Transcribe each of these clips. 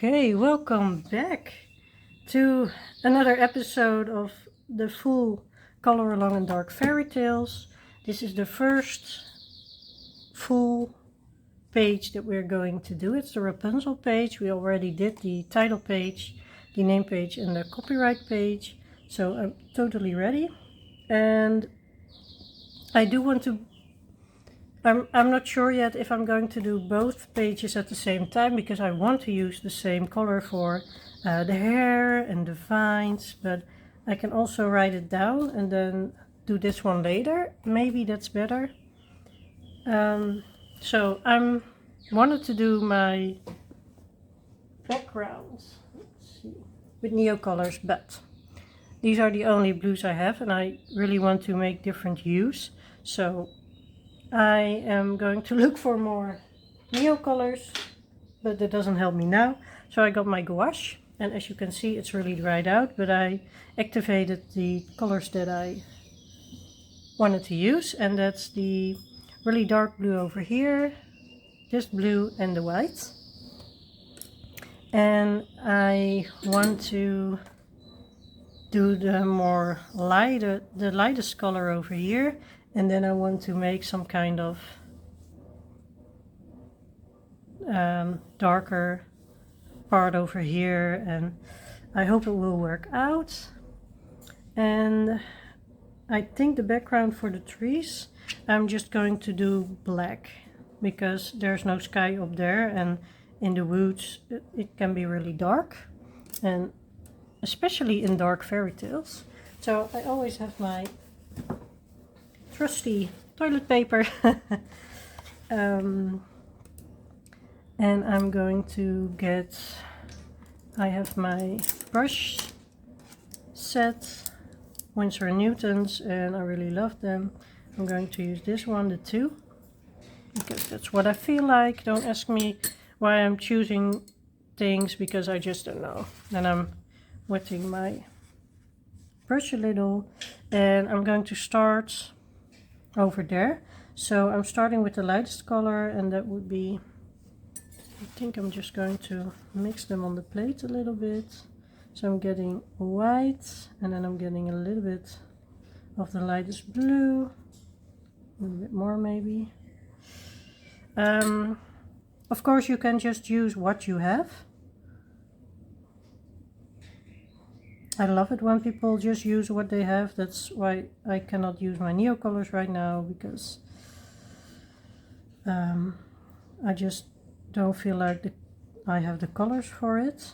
Okay, welcome back to another episode of the full Color Along and Dark Fairy Tales. This is the first full page that we're going to do. It's the Rapunzel page. We already did the title page, the name page, and the copyright page. So I'm totally ready. And I do want to I'm not sure yet if I'm going to do both pages at the same time because I want to use the same color for the hair and the vines, but I can also write it down and then do this one later. Maybe that's better. So I'm wanted to do my backgrounds, let's see, with neo colors, but these are the only blues I have and I really want to make different hues. So I am going to look for more neo colors, but that doesn't help me now. So I got my gouache, and as you can see, it's really dried out, but I activated the colors that I wanted to use, and that's the really dark blue over here, this blue and the white. And I want to do the lightest color over here, and then I want to make some kind of darker part over here, and I hope it will work out. And I think the background for the trees I'm just going to do black because there's no sky up there, and in the woods it can be really dark, and especially in dark fairy tales. So I always have my trusty toilet paper and I'm going to get, I have my brush set, Winsor & Newtons, and I really love them. I'm going to use this one, the 2, because that's what I feel like. Don't ask me why I'm choosing things because I just don't know. Then I'm wetting my brush a little and I'm going to start over there. So I'm starting with the lightest color, and that would be, I think I'm just going to mix them on the plate a little bit. So I'm getting white, and then I'm getting a little bit of the lightest blue, a little bit more maybe. Of course you can just use what you have. I love it when people just use what they have. That's why I cannot use my neo colors right now, because I just don't feel like I have the colors for it.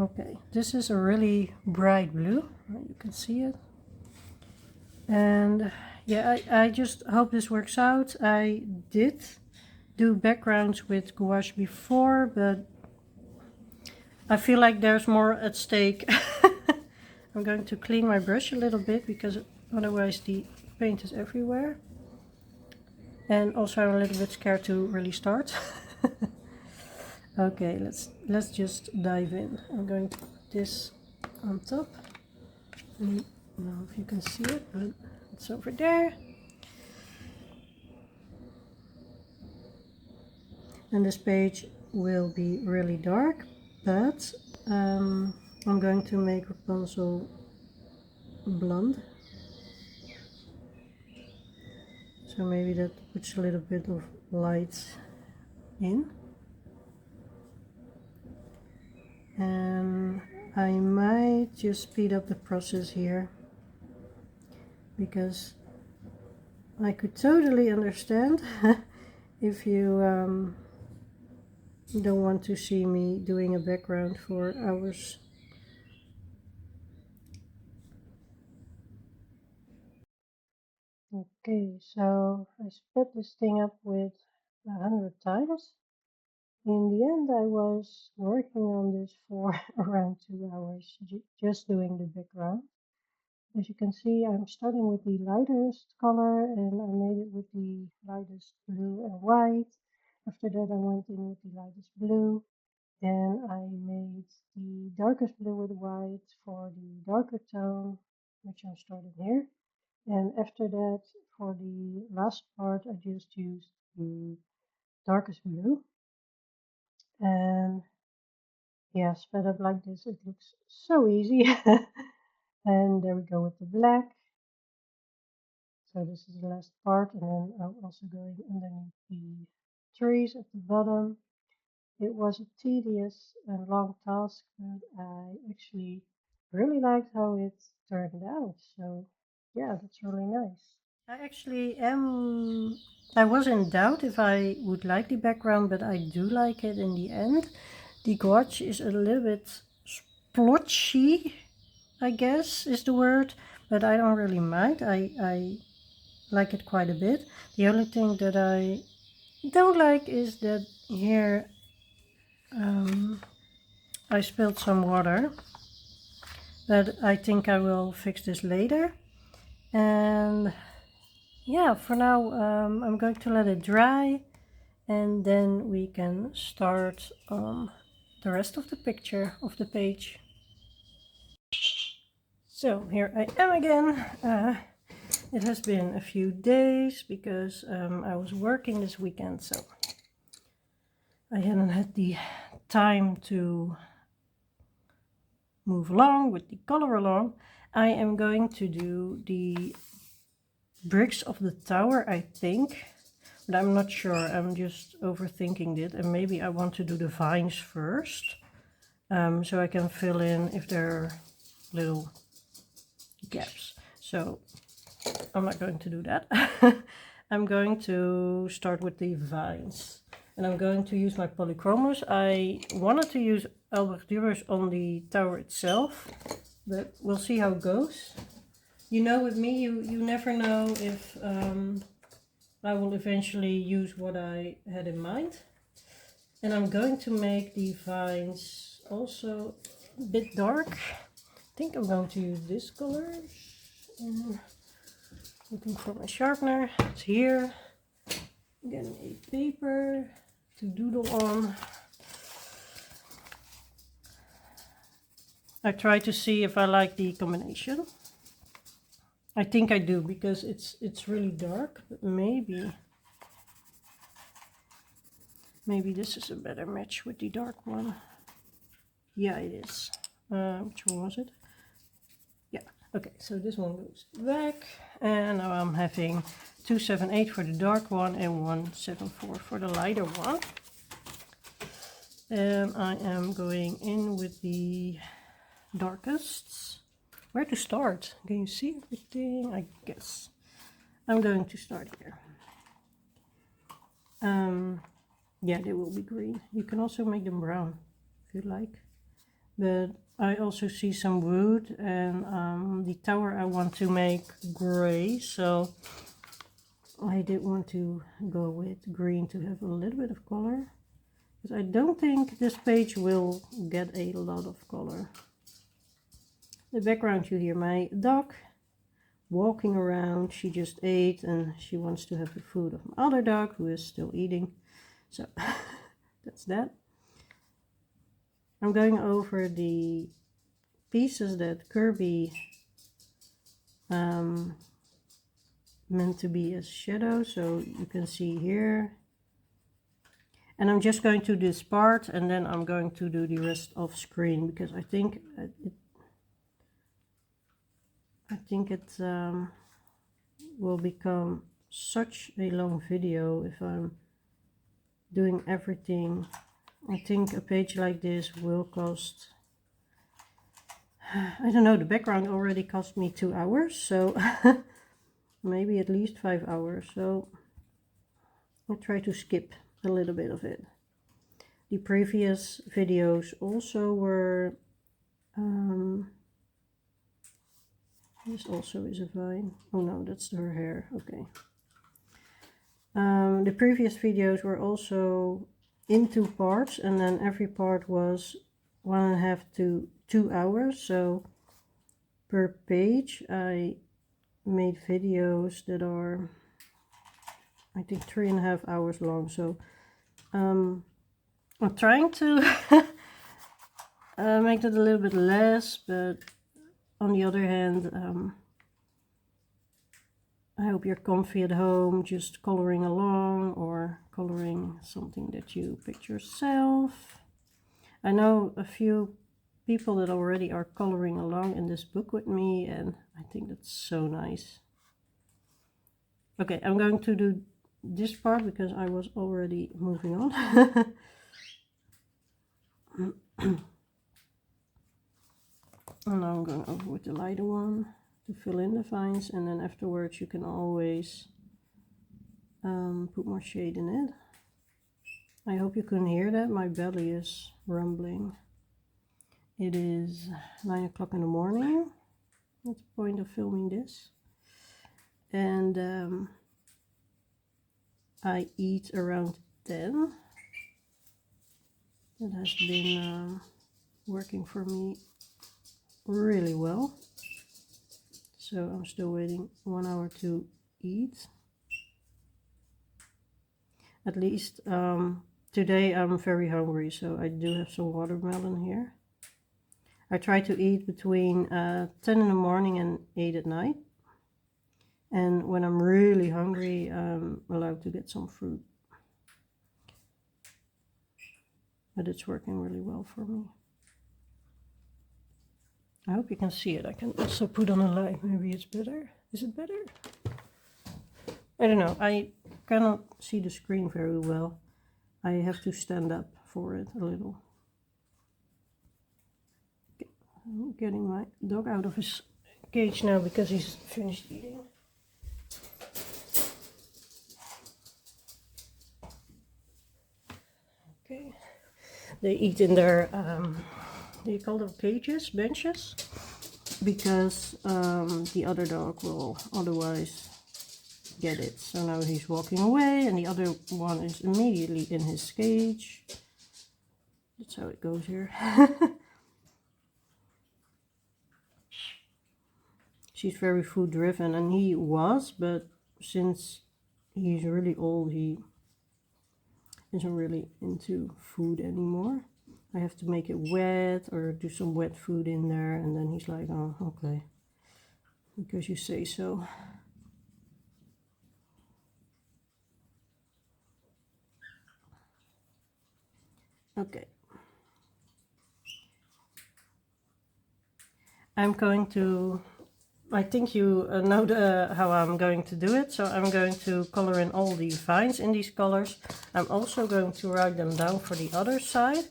Okay, this is a really bright blue, you can see it. And yeah, I just hope this works out. I did do backgrounds with gouache before, but I feel like there's more at stake. I'm going to clean my brush a little bit because otherwise the paint is everywhere. And also I'm a little bit scared to really start. Okay, let's just dive in. I'm going to put this on top. I don't know if you can see it, but it's over there. And this page will be really dark, but I'm going to make Rapunzel blonde. So maybe that puts a little bit of light in. And I might just speed up the process here, because I could totally understand if you don't want to see me doing a background for hours. Okay, so I sped this thing up with 100 times. In the end, I was working on this for around 2 hours, just doing the background. As you can see, I'm starting with the lightest color, and I made it with the lightest blue and white. After that, I went in with the lightest blue. Then I made the darkest blue with white for the darker tone, which I'm starting here. And after that, for the last part, I just used the darkest blue. And yeah, spread up like this, it looks so easy. And there we go with the black. So this is the last part, and then I'm also going underneath the trees at the bottom. It was a tedious and long task, but I actually really liked how it turned out. So yeah, that's really nice. I actually am. I was in doubt if I would like the background, but I do like it in the end. The gouache is a little bit splotchy, I guess is the word, but I don't really mind. I like it quite a bit. The only thing that I don't like is that here I spilled some water, but I think I will fix this later. And yeah, for now I'm going to let it dry, and then we can start the rest of the picture of the page. So here I am again. It has been a few days because I was working this weekend, so I hadn't had the time to move along with the color along. I am going to do the bricks of the tower, I think, but I'm not sure. I'm just overthinking it, and maybe I want to do the vines first, so I can fill in if there are little gaps. So I'm not going to do that. I'm going to start with the vines, and I'm going to use my polychromos. I wanted to use Albrecht Dürer's on the tower itself, but we'll see how it goes. You know, with me, you never know if I will eventually use what I had in mind. And I'm going to make the vines also a bit dark. I think I'm going to use this color. Looking for my sharpener. It's here. Getting a paper to doodle on. I try to see if I like the combination. I think I do, because it's really dark, but maybe this is a better match with the dark one. Yeah, it is. Which one was it? Yeah. Okay, so this one goes back, and now I'm having 278 for the dark one and 174 for the lighter one. And I am going in with the darkest. Where to start? Can you see everything? I guess I'm going to start here. Yeah, they will be green. You can also make them brown if you like, but I also see some wood, and the tower I want to make gray, so I did want to go with green to have a little bit of color, because I don't think this page will get a lot of color. The background, you hear my dog walking around. She just ate and she wants to have the food of my other dog who is still eating. So that's that. I'm going over the pieces that Kirby meant to be as shadows, so you can see here. And I'm just going to do this part, and then I'm going to do the rest off screen, because I think it will become such a long video if I'm doing everything. I think a page like this will cost, I don't know, the background already cost me 2 hours, so maybe at least 5 hours, so I'll try to skip a little bit of it. The previous videos also were this also is a vine. Oh no, that's her hair. Okay. The previous videos were also in 2 parts, and then every part was 1.5 to 2 hours. So per page I made videos that are, I think, 3.5 hours long. So I'm trying to make that a little bit less, but on the other hand, I I hope you're comfy at home, just coloring along or coloring something that you picked yourself. I know a few people that already are coloring along in this book with me, and I think that's so nice. Okay, I'm going to do this part because I was already moving on. And now I'm going over with the lighter one to fill in the vines, and then afterwards you can always put more shade in it. I hope you couldn't hear that, my belly is rumbling. It is 9 o'clock in the morning at the point of filming this, and I eat around 10. That has been working for me really well. So I'm still waiting 1 hour to eat. At least today I'm very hungry, so I do have some watermelon here. I try to eat between 10 in the morning and 8 at night. And when I'm really hungry, I'm allowed to get some fruit. But it's working really well for me. I hope you can see it. I can also put on a light. Maybe it's better. Is it better? I don't know. I cannot see the screen very well. I have to stand up for it a little. Okay. I'm getting my dog out of his cage now because he's finished eating. Okay. They eat in their, do you call them cages, benches? Because the other dog will otherwise get it. So now he's walking away and the other one is immediately in his cage. That's how it goes here. She's very food driven, and he was, but since he's really old, he isn't really into food anymore. I have to make it wet or do some wet food in there, and then he's like, oh, okay, because you say so. Okay. I'm going to, I think you know how I'm going to do it. So I'm going to color in all the vines in these colors. I'm also going to write them down for the other side.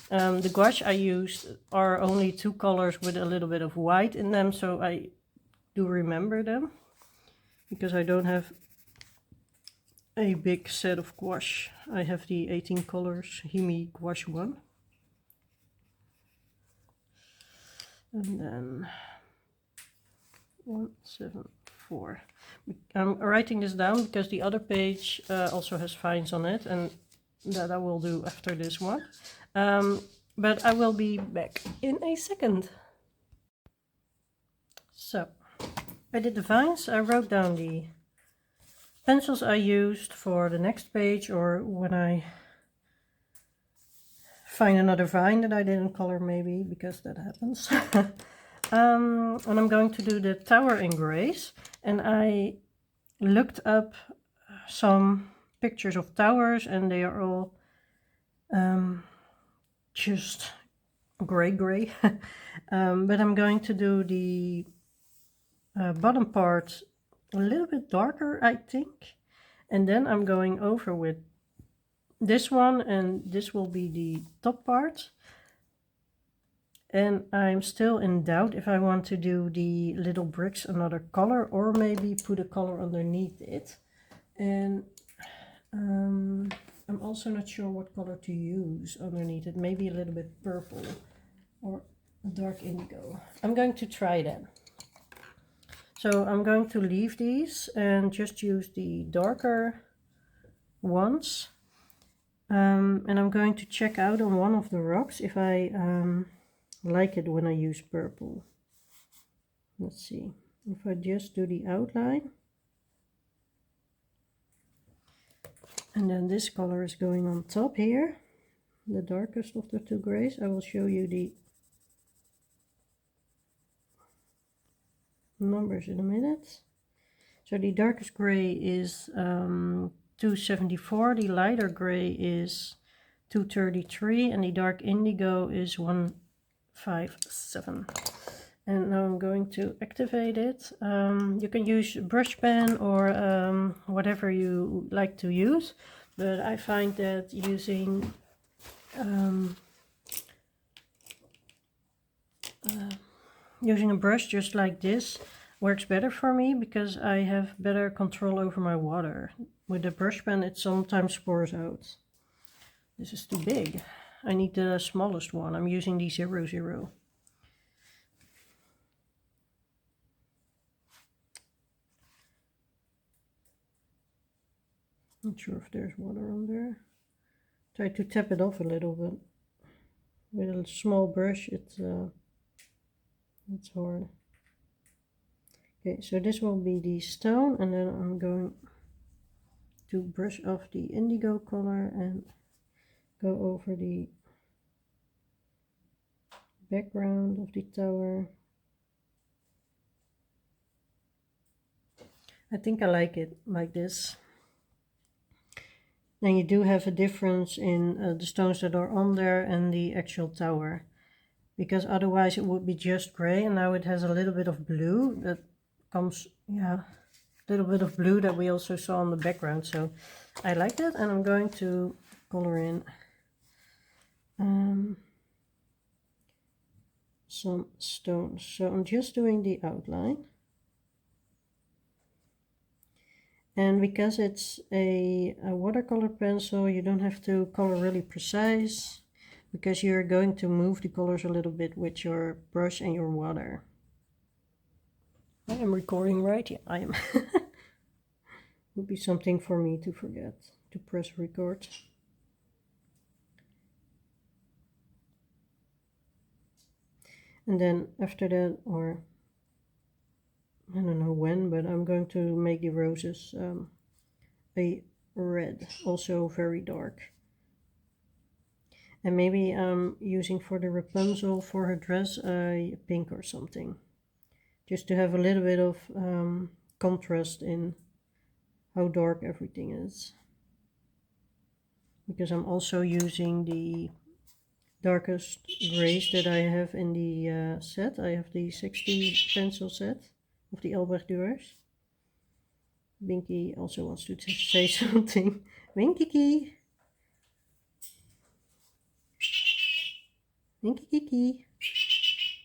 The gouache I used are only 2 colors with a little bit of white in them, so I do remember them because I don't have a big set of gouache. I have the 18 colors Himi gouache one. And then 174. I'm writing this down because the other page also has vines on it, and that I will do after this one. But I will be back in a second. So, I did the vines. I wrote down the pencils I used for the next page, or when I find another vine that I didn't color, maybe, because that happens. And I'm going to do the tower in grays, and I looked up some pictures of towers, and they are all just gray. But I'm going to do the bottom part a little bit darker, I think, and then I'm going over with this one, and this will be the top part. And I'm still in doubt if I want to do the little bricks another color or maybe put a color underneath it. And I'm also not sure what color to use underneath it. Maybe a little bit purple or a dark indigo. I'm going to try that. So I'm going to leave these and just use the darker ones. And I'm going to check out on one of the rocks if I like it when I use purple. Let's see, if I just do the outline, and then this color is going on top here, the darkest of the 2 grays. I will show you the numbers in a minute. So the darkest gray is 274, the lighter gray is 233, and the dark indigo is 157. And now I'm going to activate it. You can use a brush pen or whatever you like to use, but I find that using a brush just like this works better for me because I have better control over my water. With the brush pen it sometimes pours out. This is too big. I need the smallest one. I'm using the 00. Not sure if there's water on there. Try to tap it off a little bit. With a small brush it's hard. Okay, so this will be the stone, and then I'm going to brush off the indigo color and go over the background of the tower. I think I like it like this. Then you do have a difference in the stones that are on there and the actual tower, because otherwise it would be just gray, and now it has a little bit of blue that comes, yeah, a little bit of blue that we also saw on the background. So I like that, and I'm going to color in some stones. So I'm just doing the outline. And because it's a watercolor pencil, you don't have to color really precise, because you're going to move the colors a little bit with your brush and your water. I am recording, right? Yeah, I am. Would be something for me to forget to press record. And then after that, or I don't know when, but I'm going to make the roses a red, also very dark. And maybe I'm using for the Rapunzel for her dress a pink or something, just to have a little bit of contrast in how dark everything is. Because I'm also using the darkest grays that I have in the set. I have the 60 pencil set of the Albrecht Dürer. Binky also wants to say something. Winky, Winky Kiki,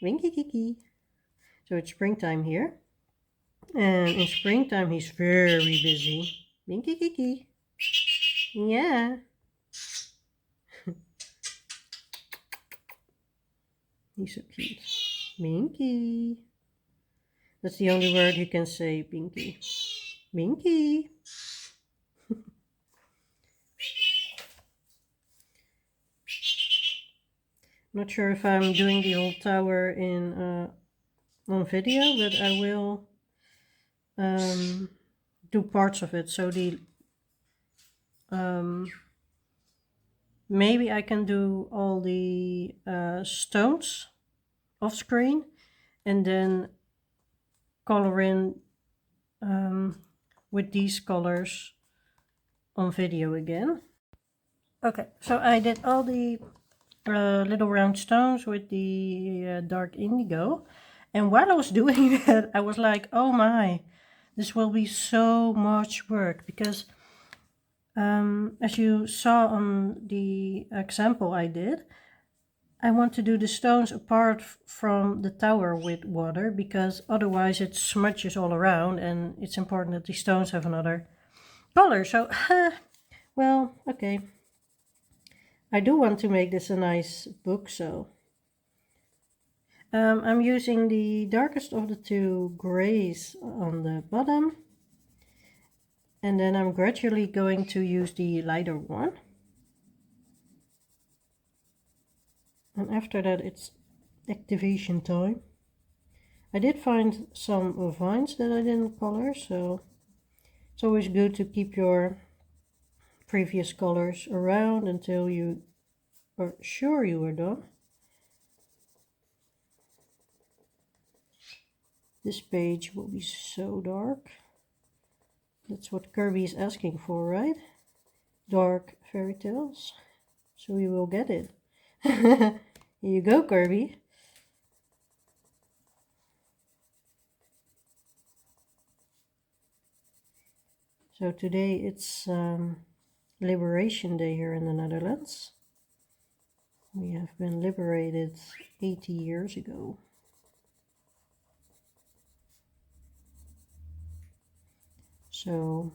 Winky Kiki. So it's springtime here, and in springtime he's very busy. Winky Kiki. Yeah. He's so cute. Binky. That's the only word you can say, Binky. Binky. Not sure if I'm doing the whole tower in on video, but I will do parts of it. So the maybe I can do all the stones off screen and then color in with these colors on video again. Okay, so I did all the little round stones with the dark indigo, and while I was doing that I was like, oh my, this will be so much work, because as you saw on the example I did, I want to do the stones apart from the tower with water, because otherwise it smudges all around, and it's important that the stones have another color. So, well, okay. I do want to make this a nice book, so I'm using the darkest of the two grays on the bottom, and then I'm gradually going to use the lighter one. And after that it's activation time. I did find some vines that I didn't color, so it's always good to keep your previous colors around until you are sure you are done. This page will be so dark. That's what Kirby is asking for, right? Dark fairy tales. So we will get it. Here you go, Kirby. So today it's Liberation Day here in the Netherlands. We have been liberated 80 years ago. So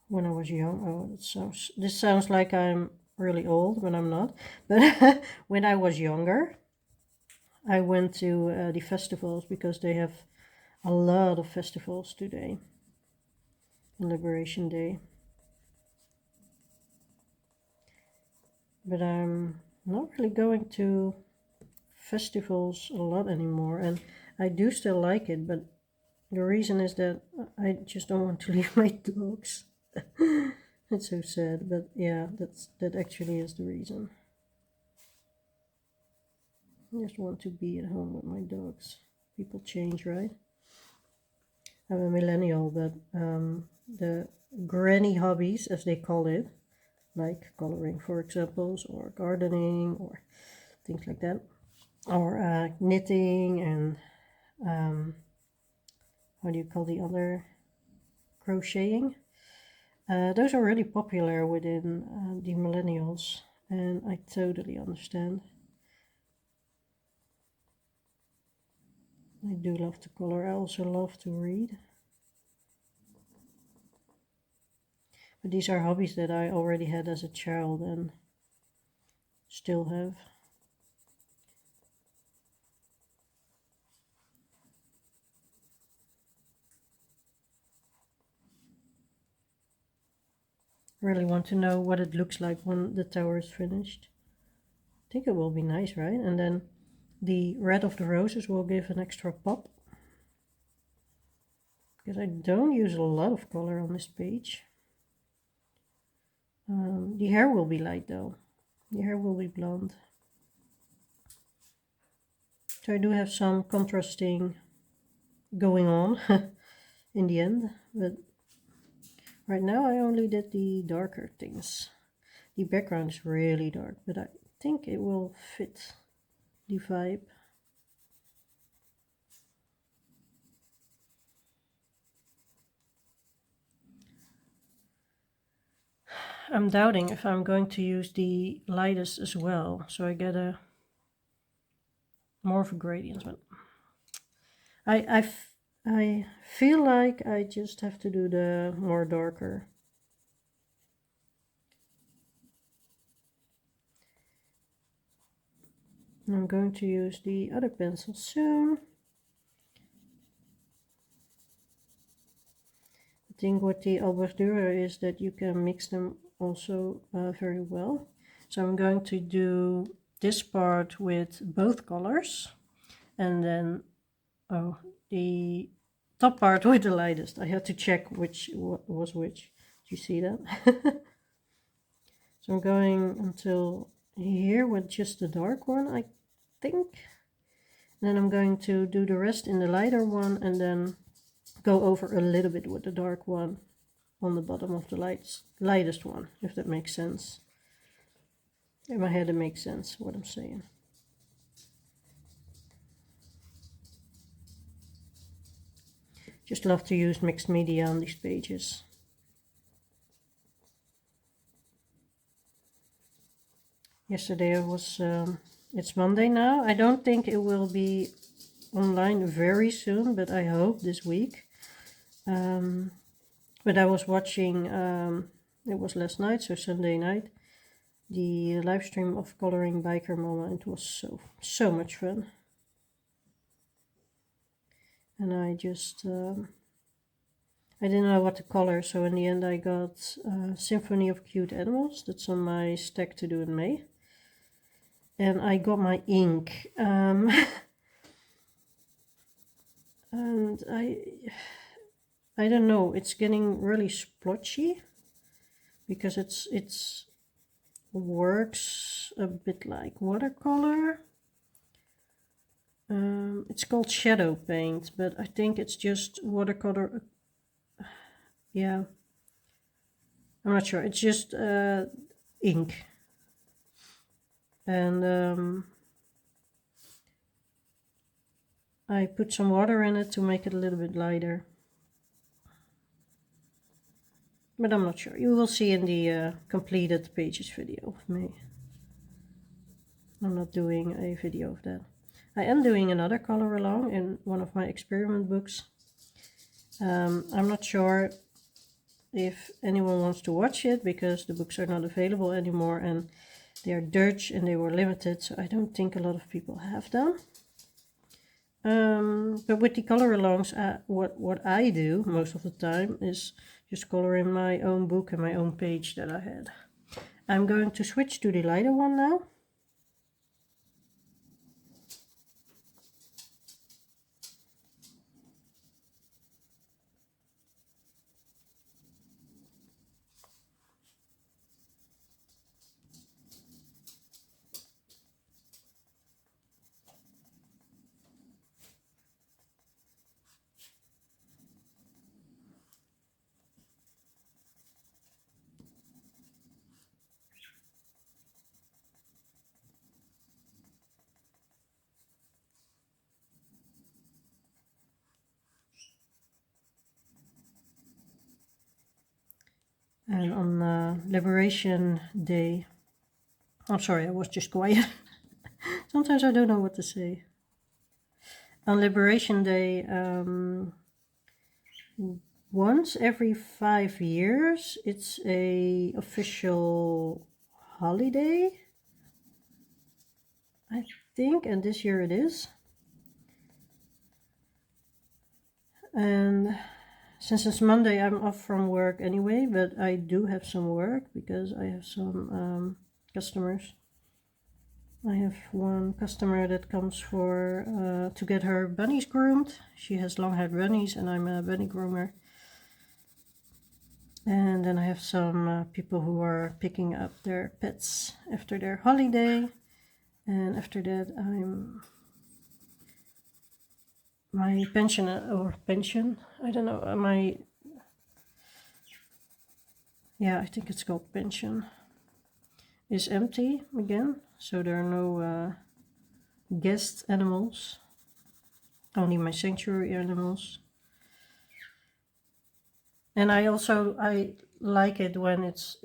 when I was young, this sounds like I'm really old when I'm not, but when I was younger, I went to the festivals because they have a lot of festivals today on Liberation Day. But I'm not really going to festivals a lot anymore, and I do still like it, but the reason is that I just don't want to leave my dogs. It's so sad, but yeah, that actually is the reason. I just want to be at home with my dogs. People change, right? I'm a millennial, but the granny hobbies, as they call it, like coloring, for examples, or gardening, or things like that, or knitting, and how do you call the other, crocheting. Those are really popular within the millennials, and I totally understand. I do love to color. I also love to read. But these are hobbies that I already had as a child and still have. Really want to know what it looks like when the tower is finished. I think it will be nice, right? And then the red of the roses will give an extra pop. Because I don't use a lot of color on this page. The hair will be light though. The hair will be blonde. So I do have some contrasting going on in the end, but right now I only did the darker things. The background is really dark, but I think it will fit the vibe. I'm doubting if I'm going to use the lightest as well, so I get a more of a gradient. But I feel like I just have to do the more darker. I'm going to use the other pencil soon. The thing with the Albrecht-Dürer is that you can mix them also very well. So I'm going to do this part with both colors, and then the top part with the lightest. I had to check which was which. Do you see that? So I'm going until here with just the dark one, I think. And then I'm going to do the rest in the lighter one and then go over a little bit with the dark one on the bottom of the lightest one, if that makes sense. In my head it makes sense what I'm saying. Just love to use mixed media on these pages. Yesterday was, it's Monday now. I don't think it will be online very soon, but I hope this week. But I was watching, it was last night, so Sunday night, the live stream of Coloring Biker Mama. It was so much fun. And I just, I didn't know what to color, so in the end I got Symphony of Cute Animals. That's on my stack to do in May. And I got my ink. And I don't know, it's getting really splotchy because it's works a bit like watercolor. It's called shadow paint, but I think it's just watercolor yeah, I'm not sure. It's just ink. And I put some water in it to make it a little bit lighter. But I'm not sure. You will see in the completed pages video of me. I'm not doing a video of that. I am doing another color along in one of my experiment books. I'm not sure if anyone wants to watch it because the books are not available anymore and they are Dutch and they were limited, so I don't think a lot of people have them. But with the color alongs, what I do most of the time is just color in my own book and my own page that I had. I'm going to switch to the lighter one now. And on Liberation Day, I'm sorry, I was just quiet. Sometimes I don't know what to say. On Liberation Day, once every 5 years, it's a official holiday, I think, and this year it is. And since it's Monday, I'm off from work anyway, but I do have some work because I have some customers. I have one customer that comes for to get her bunnies groomed. She has long-haired bunnies and I'm a bunny groomer. And then I have some people who are picking up their pets after their holiday. And after that my pension, I don't know, I think it's called pension, is empty again. So there are no guest animals, only my sanctuary animals. And I like it when it's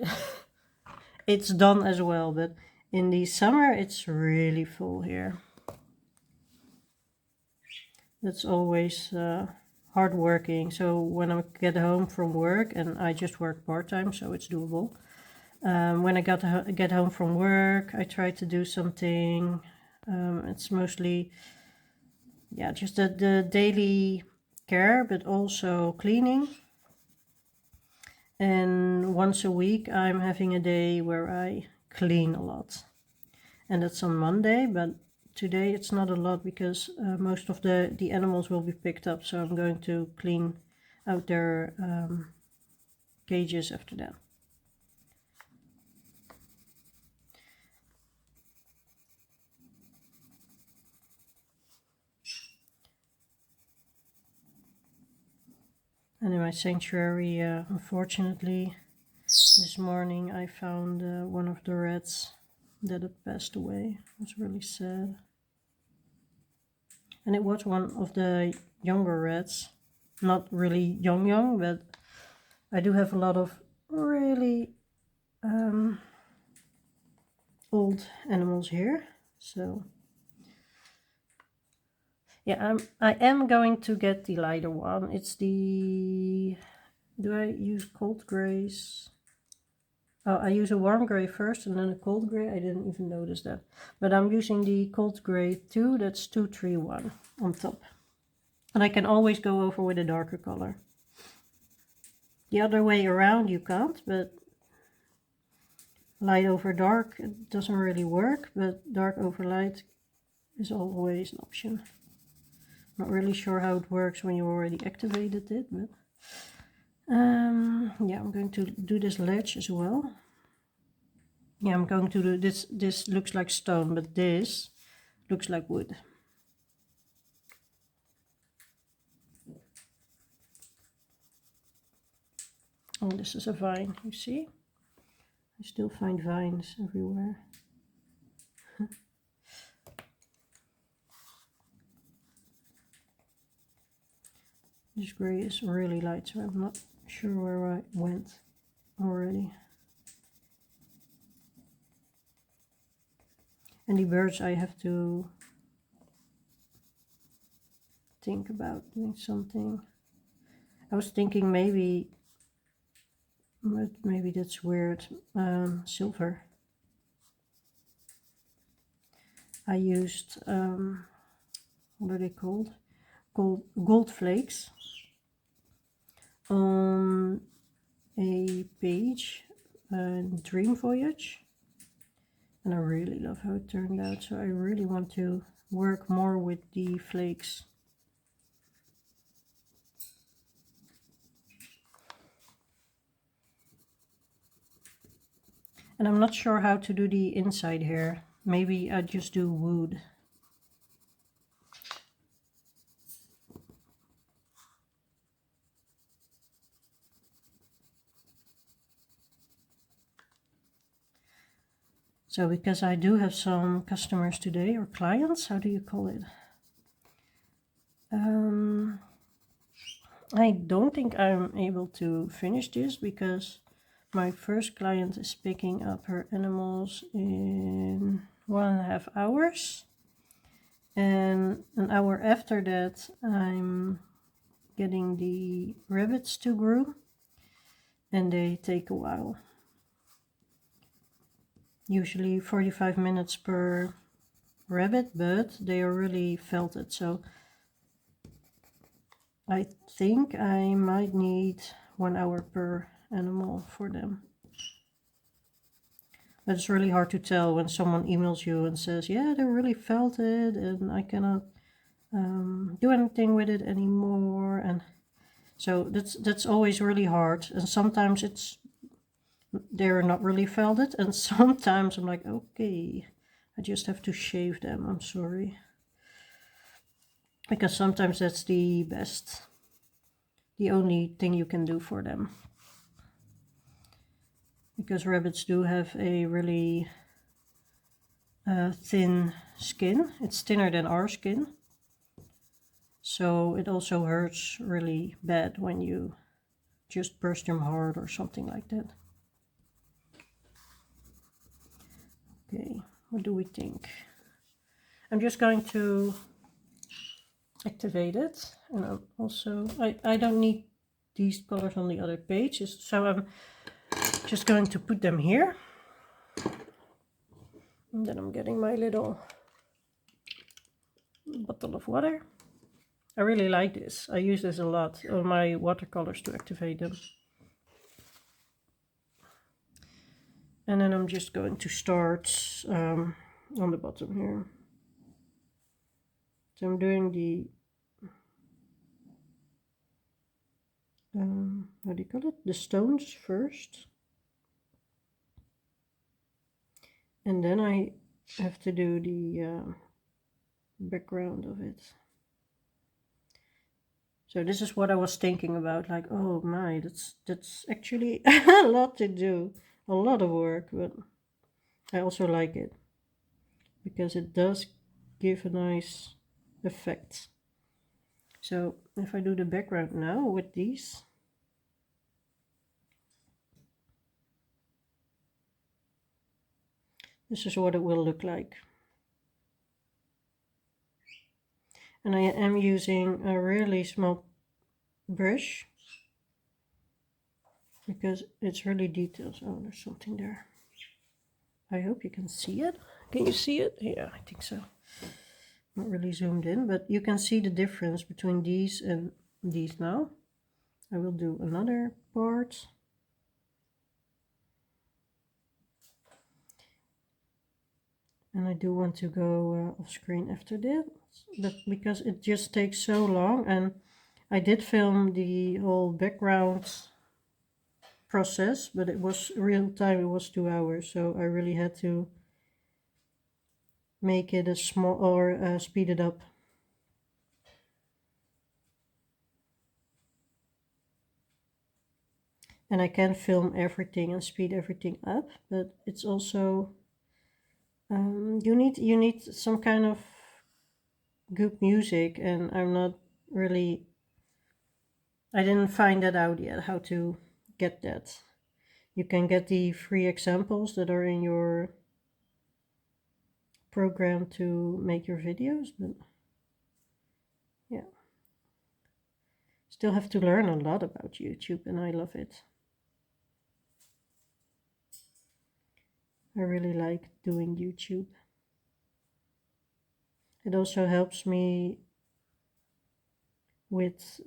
it's done as well, but in the summer it's really full here. That's always hard working. So when I get home from work, and I just work part-time, so it's doable. When I get home from work, I try to do something. It's mostly, just the daily care, but also cleaning. And once a week, I'm having a day where I clean a lot. And that's on Monday, but today it's not a lot because most of the animals will be picked up. So I'm going to clean out their cages after that. And in my sanctuary, unfortunately, this morning I found one of the rats that had passed away. It was really sad. And it was one of the younger rats. Not really young, but I do have a lot of really old animals here. So yeah, I am going to get the lighter one. It's the... Do I use cold grays? Oh, I use a warm gray first and then a cold gray. I didn't even notice that. But I'm using the cold gray too. That's 231 on top. And I can always go over with a darker color. The other way around you can't, but light over dark, it doesn't really work, but dark over light is always an option. Not really sure how it works when you already activated it, but yeah, I'm going to do this ledge as well. Yeah, I'm going to do this. This looks like stone, but this looks like wood. Oh, this is a vine, you see? I still find vines everywhere. This gray is really light, so I'm not sure where I went already. And the birds, I have to think about doing something. I was thinking maybe, but maybe that's weird, silver. I used, what are they called? Gold flakes on a page, Dream Voyage. And I really love how it turned out, so I really want to work more with the flakes. And I'm not sure how to do the inside here. Maybe I just do wood. So because I do have some customers today, or clients, how do you call it? I don't think I'm able to finish this because my first client is picking up her animals in 1.5 hours. And an hour after that, I'm getting the rabbits to groom, and they take a while. Usually 45 minutes per rabbit, but they are really felted, so I think I might need 1 hour per animal for them. But it's really hard to tell when someone emails you and says, yeah, they're really felted and I cannot do anything with it anymore. And so that's always really hard. And sometimes they're not really felted, and sometimes I'm like, okay, I just have to shave them, I'm sorry. Because sometimes that's the only thing you can do for them. Because rabbits do have a really thin skin. It's thinner than our skin. So it also hurts really bad when you just burst them hard or something like that. Okay, what do we think? I'm just going to activate it, and I'm also I don't need these colors on the other pages, so I'm just going to put them here, and then I'm getting my little bottle of water. I really like this. I use this a lot on my watercolors to activate them. And then I'm just going to start on the bottom here. So I'm doing the how do you call it? The stones first. And then I have to do the background of it. So this is what I was thinking about, like, oh my, that's actually a lot to do, a lot of work, but I also like it because it does give a nice effect. So if I do the background now with these, this is what it will look like. And I am using a really small brush because it's really detailed. Oh, there's something there. I hope you can see it. Can you see it? Yeah, I think so. Not really zoomed in, but you can see the difference between these and these now. I will do another part. And I do want to go off screen after that, but because it just takes so long, and I did film the whole background process, but it was real time, it was 2 hours, so I really had to make it a small or speed it up. and I can film everything and speed everything up, but it's also you need some kind of good music, and I'm not really, I didn't find that out yet how to get that. You can get the free examples that are in your program to make your videos, but yeah, still have to learn a lot about YouTube, and I love it. I really like doing YouTube. It also helps me with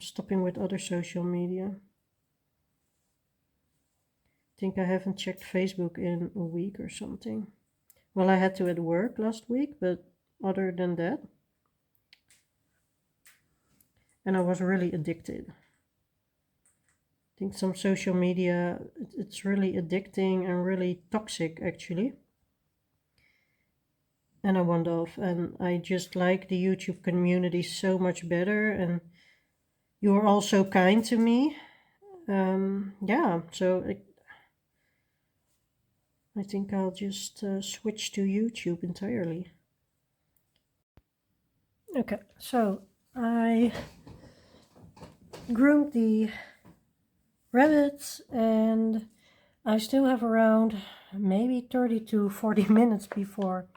stopping with other social media. I think I haven't checked Facebook in a week or something. Well, I had to at work last week, but other than that, and I was really addicted. I think some social media, it's really addicting and really toxic actually. And I want off, and I just like the YouTube community so much better, and you're all so kind to me. Yeah, so I think I'll just switch to YouTube entirely. Okay, so I groomed the rabbits, and I still have around maybe 30 to 40 minutes before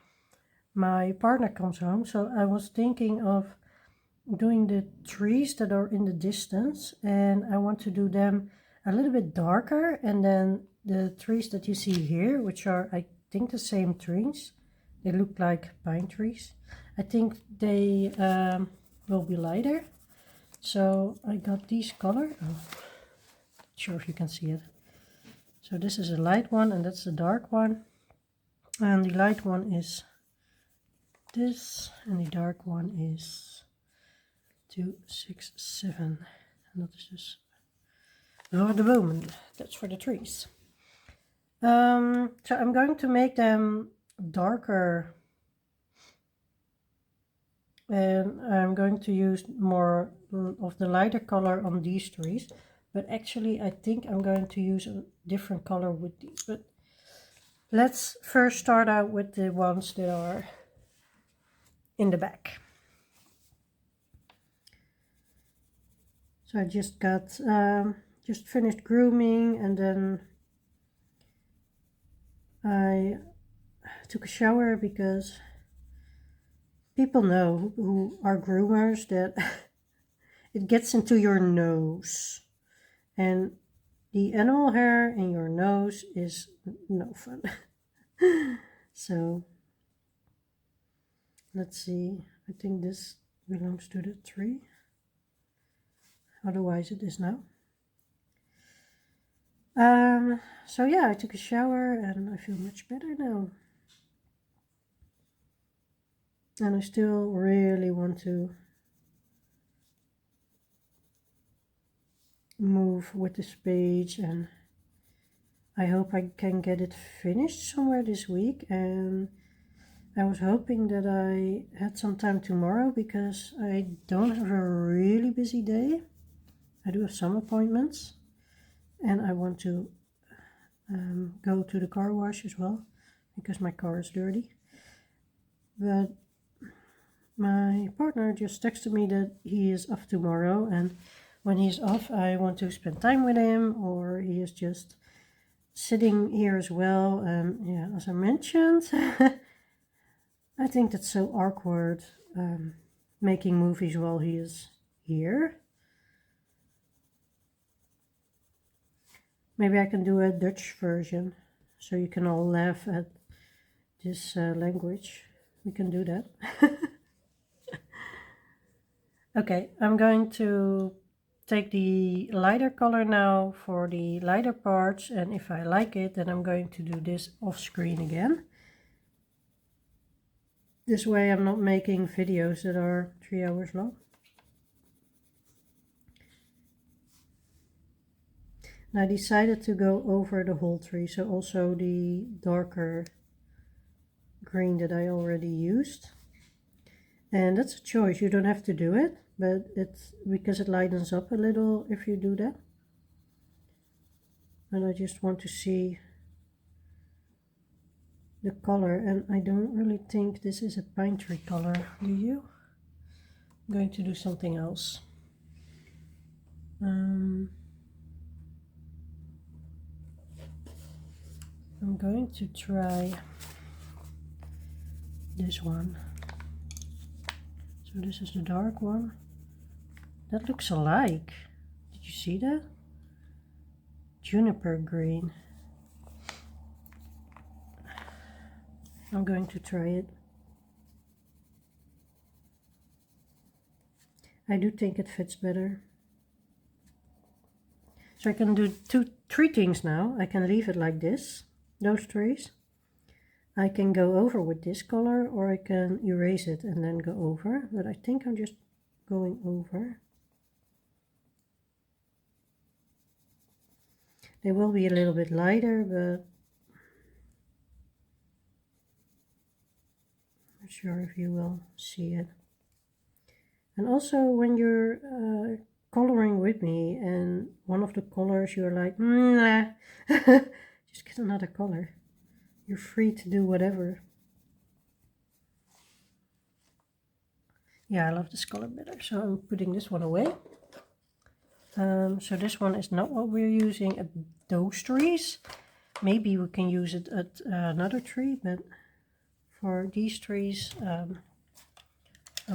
my partner comes home. So I was thinking of doing the trees that are in the distance, and I want to do them a little bit darker, and then the trees that you see here, which are I think the same trees, they look like pine trees, I think they will be lighter. So I got these color, oh, not sure if you can see it. So this is a light one, and that's a dark one, and the light one is this, and the dark one is 2, 6, 7, and that is just oh, the moment. That's for the trees. So I'm going to make them darker, and I'm going to use more of the lighter color on these trees, but actually I think I'm going to use a different color with these. But let's first start out with the ones that are in the back. So I just got just finished grooming, and then I took a shower because people know who are groomers that it gets into your nose, and the animal hair in your nose is no fun. So let's see, I think this belongs to the tree, otherwise it is now. So yeah, I took a shower and I feel much better now. And I still really want to move with this page, and I hope I can get it finished somewhere this week. And I was hoping that I had some time tomorrow because I don't have a really busy day. I do have some appointments, and I want to go to the car wash as well because my car is dirty. But my partner just texted me that he is off tomorrow, and when he's off I want to spend time with him, or he is just sitting here as well. And yeah, as I mentioned, I think that's so awkward, making movies while he is here. Maybe I can do a Dutch version so you can all laugh at this language. We can do that. Okay, I'm going to take the lighter color now for the lighter parts, and if I like it, then I'm going to do this off screen again. This way I'm not making videos that are 3 hours long. And I decided to go over the whole tree, so also the darker green that I already used. And that's a choice, you don't have to do it, but it's because it lightens up a little if you do that. and I just want to see the color, and I don't really think this is a pine tree color, do you? I'm going to do something else. I'm going to try this one. So this is the dark one. That looks alike. Did you see that? Juniper green. I'm going to try it. I do think it fits better. So I can do three things now. I can leave it like this, those trees. I can go over with this color, or I can erase it and then go over. But I think I'm just going over. They will be a little bit lighter, but I'm not sure if you will see it. And also when you're coloring with me and one of the colors you're like, nah, just get another color. You're free to do whatever. Yeah, I love this color better, so I'm putting this one away. So this one is not what we're using at those trees. Maybe we can use it at another tree, but for these trees I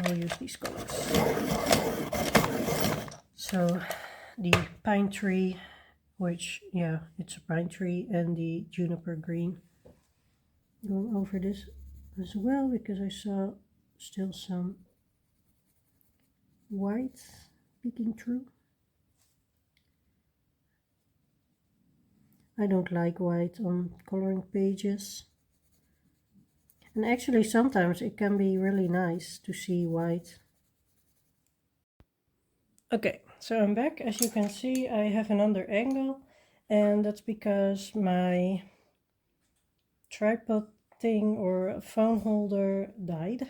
will use these colors. So the pine tree, which, yeah, it's a pine tree, and the juniper green. Going over this as well, because I saw still some white peeking through. I don't like white on coloring pages. And actually sometimes it can be really nice to see white. Okay, so I'm back. As you can see, I have another angle, and that's because my tripod thing or phone holder died.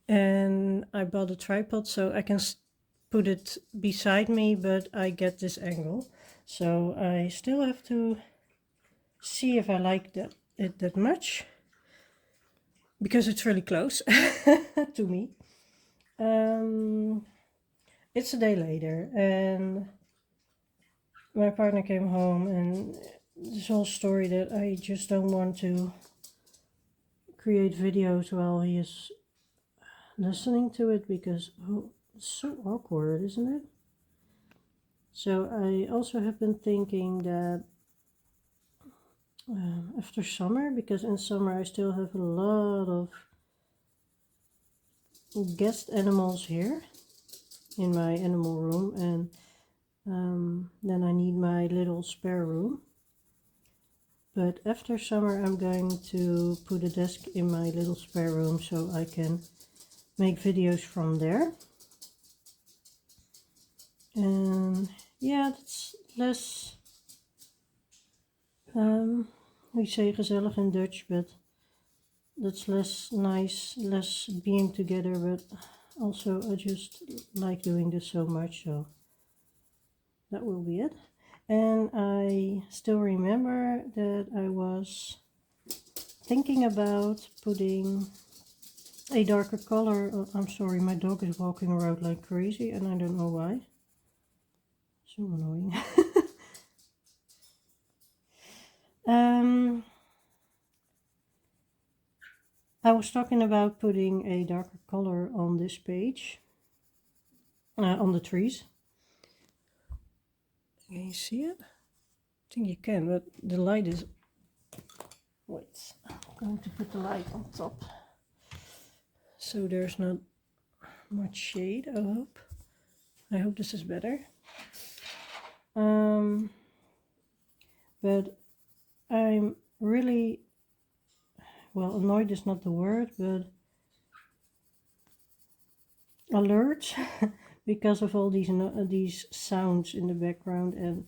And I bought a tripod so I can put it beside me, but I get this angle. So I still have to see if I like it that much, because it's really close to me. It's a day later and my partner came home, and this whole story that I just don't want to create videos while he is listening to it, because it's so awkward, isn't it? So I also have been thinking that after summer, because in summer I still have a lot of guest animals here in my animal room, and then I need my little spare room. But after summer I'm going to put a desk in my little spare room so I can make videos from there. And yeah, that's less, we say gezellig in Dutch, but that's less nice, less being together, but also I just like doing this so much, so that will be it. And I still remember that I was thinking about putting a darker color. Oh, I'm sorry, my dog is walking around like crazy and I don't know why. So annoying. I was talking about putting a darker color on this page, on the trees. Can you see it? I think you can, but the light is... Wait, I'm going to put the light on top so there's not much shade, I hope. I hope this is better. But I'm really, well, annoyed is not the word, but alert because of all these sounds in the background, and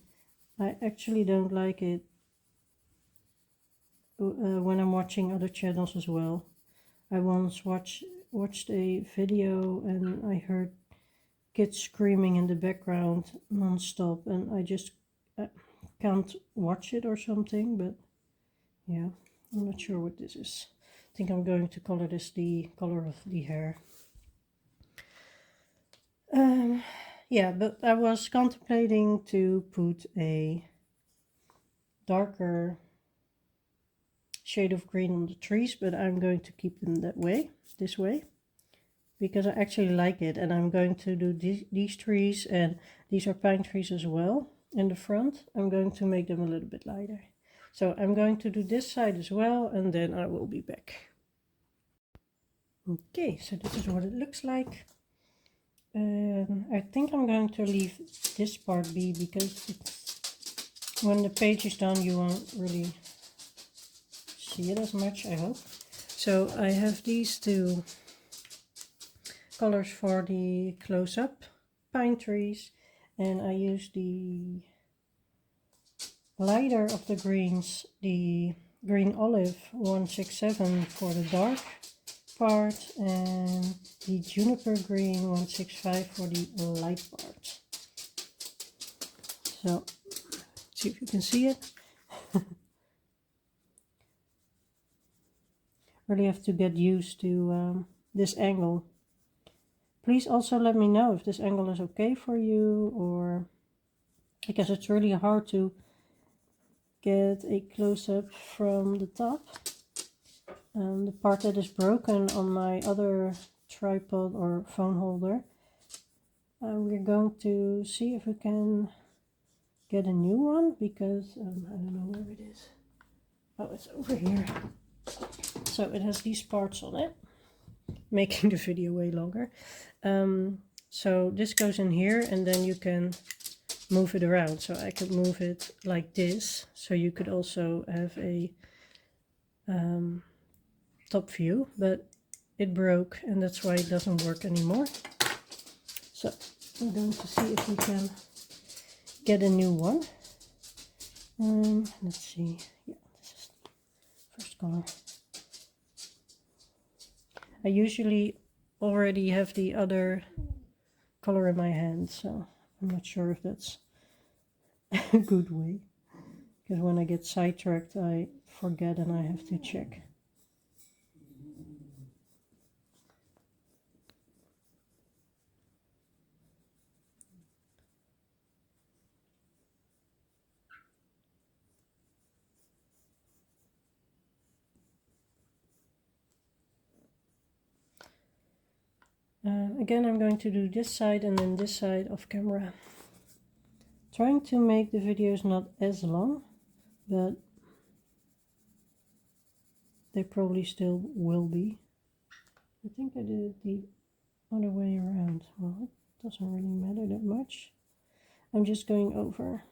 I actually don't like it when I'm watching other channels as well. I once watched a video and I heard kids screaming in the background non-stop, and I just can't watch it or something, but yeah, I'm not sure what this is. I think I'm going to color this the color of the hair. Yeah, but I was contemplating to put a darker shade of green on the trees, but I'm going to keep them that way, this way, because I actually like it. And I'm going to do these trees, and these are pine trees as well in the front. I'm going to make them a little bit lighter. So I'm going to do this side as well, and then I will be back. Okay, so this is what it looks like. I think I'm going to leave this part be, because when the page is done you won't really see it as much, I hope. So I have these two colors for the close-up pine trees, and I use the lighter of the greens, the green olive 167 for the dark part, and the juniper green 165 for the light part. So see if you can see it. Really have to get used to this angle. Please also let me know if this angle is okay for you, or because it's really hard to get a close-up from the top. The part that is broken on my other tripod or phone holder, we're going to see if we can get a new one, because I don't know where it is. Oh, it's over here. So it has these parts on it, making the video way longer. So this goes in here, and then you can move it around. So I could move it like this, so you could also have a top view, but it broke, and that's why it doesn't work anymore. So I'm going to see if we can get a new one. Let's see. Yeah, this is the first color. I usually already have the other color in my hand, so I'm not sure if that's a good way, because when I get sidetracked I forget and I have to check. Again, I'm going to do this side and then this side off camera. Trying to make the videos not as long, but they probably still will be. I think I did it the other way around. Well, it doesn't really matter that much. I'm just going over.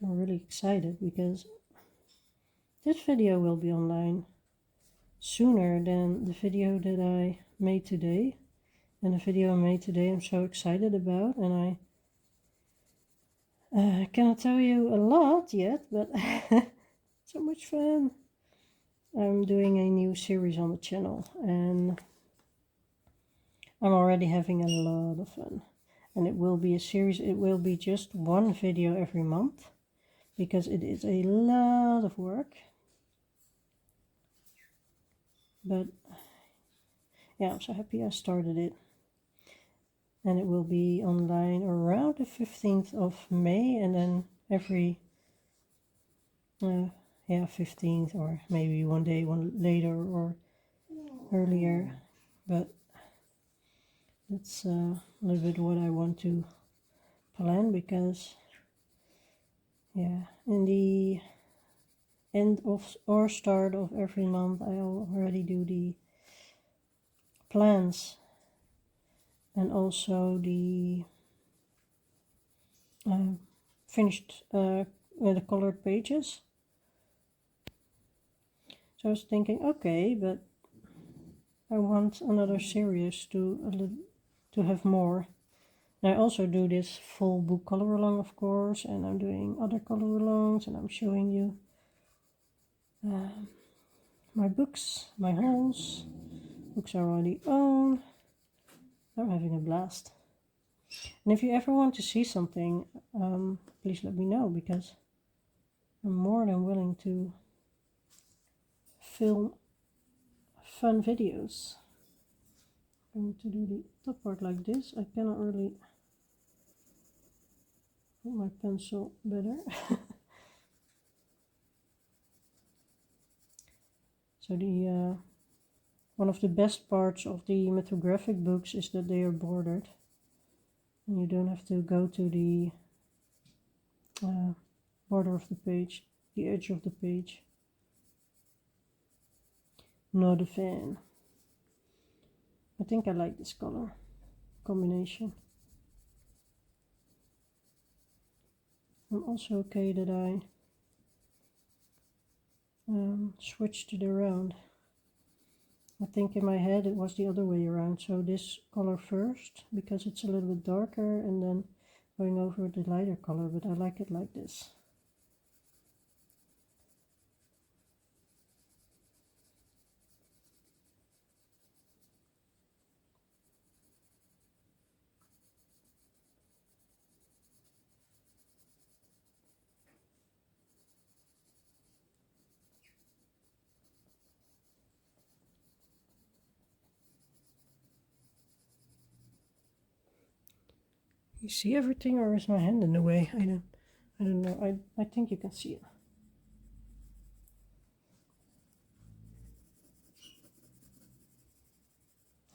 So I'm really excited because this video will be online sooner than the video that I made today. And the video I made today I'm so excited about, and I cannot tell you a lot yet, but so much fun. I'm doing a new series on the channel, and I'm already having a lot of fun. And it will be a series, it will be just one video every month, because it is a lot of work. But yeah, I'm so happy I started it. And it will be online around the 15th of May, and then every 15th, or maybe one day one later or earlier. But that's a little bit what I want to plan, because yeah, in the end of or start of every month I already do the plans, and also the finished with the colored pages. So I was thinking, okay, but I want another series to have more, I also do this full book color along, of course, and I'm doing other color alongs, and I'm showing you my books, my hauls. Books I already own. I'm having a blast. And if you ever want to see something, please let me know, because I'm more than willing to film fun videos. I'm going to do the top part like this. I cannot really put my pencil better. So the one of the best parts of the mythographic books is that they are bordered, and you don't have to go to the border of the page, the edge of the page. Not a fan. I think I like this color combination. I'm also okay that I switched it around. I think in my head it was the other way around, so this color first because it's a little bit darker, and then going over the lighter color, but I like it like this. You see everything, or is my hand in the way? I don't know. I think you can see it.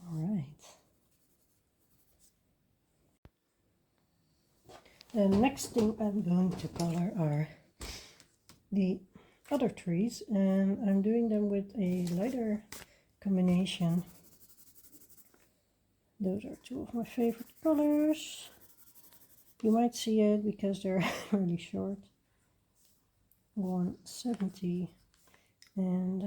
All right. The next thing I'm going to color are the other trees, and I'm doing them with a lighter combination. Those are two of my favorite colors. You might see it because they're really short. 170 and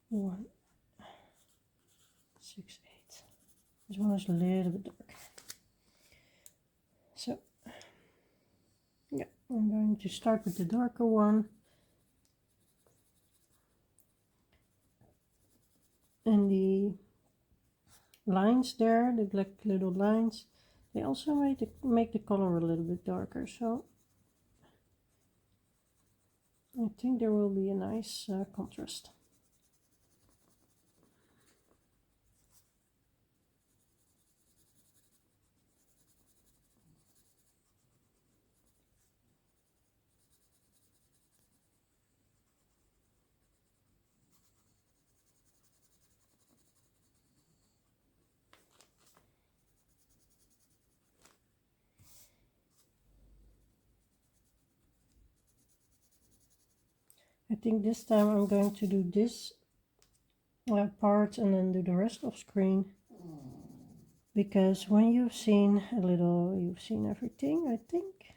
168. This one is a little bit dark. So yeah, I'm going to start with the darker one. And the lines there, the black little lines, they also make the color a little bit darker. So I think there will be a nice contrast. I think this time I'm going to do this part and then do the rest off screen, because when you've seen a little, you've seen everything, I think.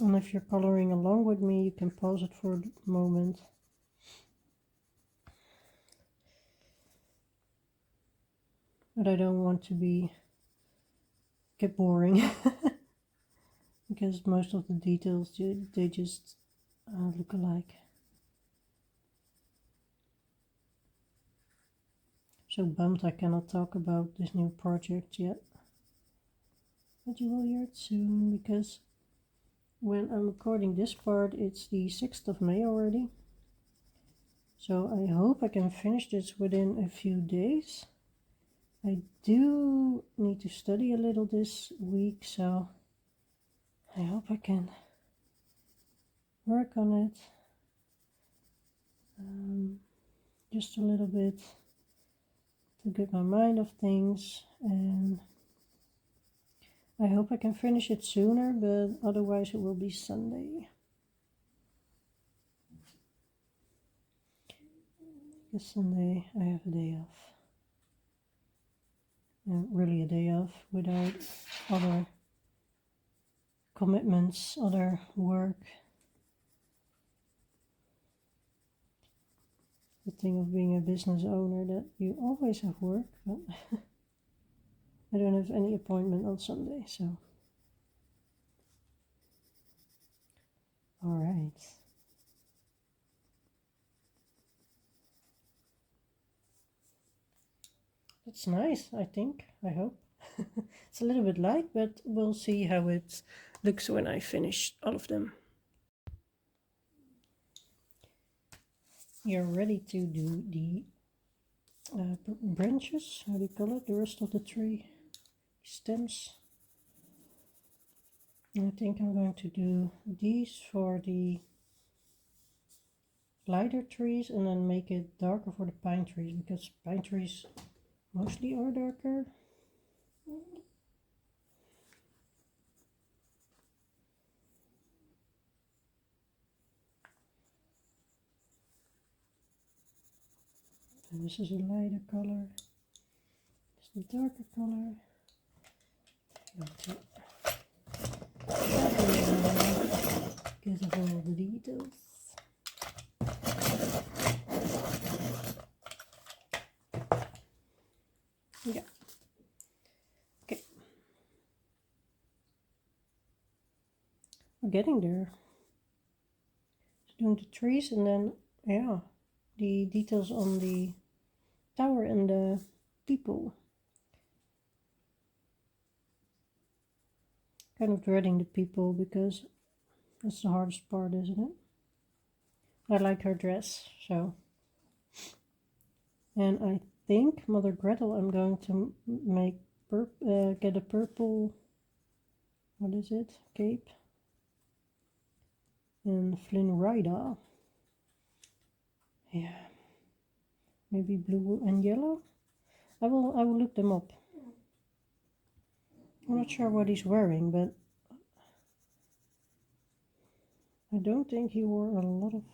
And if you're coloring along with me, you can pause it for a moment. But I don't want to get boring because most of the details, they just look alike. So bummed I cannot talk about this new project yet, but you will hear it soon, because when I'm recording this part it's the 6th of May already. So I hope I can finish this within a few days. I do need to study a little this week, so I hope I can work on it just a little bit to get my mind off things, and I hope I can finish it sooner, but otherwise it will be Sunday. This Sunday I have a day off. Really a day off without other commitments, other work. the thing of being a business owner, that you always have work, but I don't have any appointment on Sunday, so. All right. That's nice, I think, I hope. It's a little bit light, but we'll see how it looks when I finish all of them. You're ready to do the branches, how do you call it, the rest of the tree, stems. I think I'm going to do these for the lighter trees and then make it darker for the pine trees, because pine trees mostly are darker. And this is a lighter color, this is the darker color. Because of all the details. Yeah. Okay. We're getting there. Just doing the trees and then, yeah, the details on the tower and the people. Kind of dreading the people because that's the hardest part, isn't it? I like her dress, so. And I think Mother Gretel, I'm going to make get a purple, what is it, cape, and Flynn Rider. Yeah, maybe blue and yellow. I will look them up. I'm not sure what he's wearing, but I don't think he wore a lot of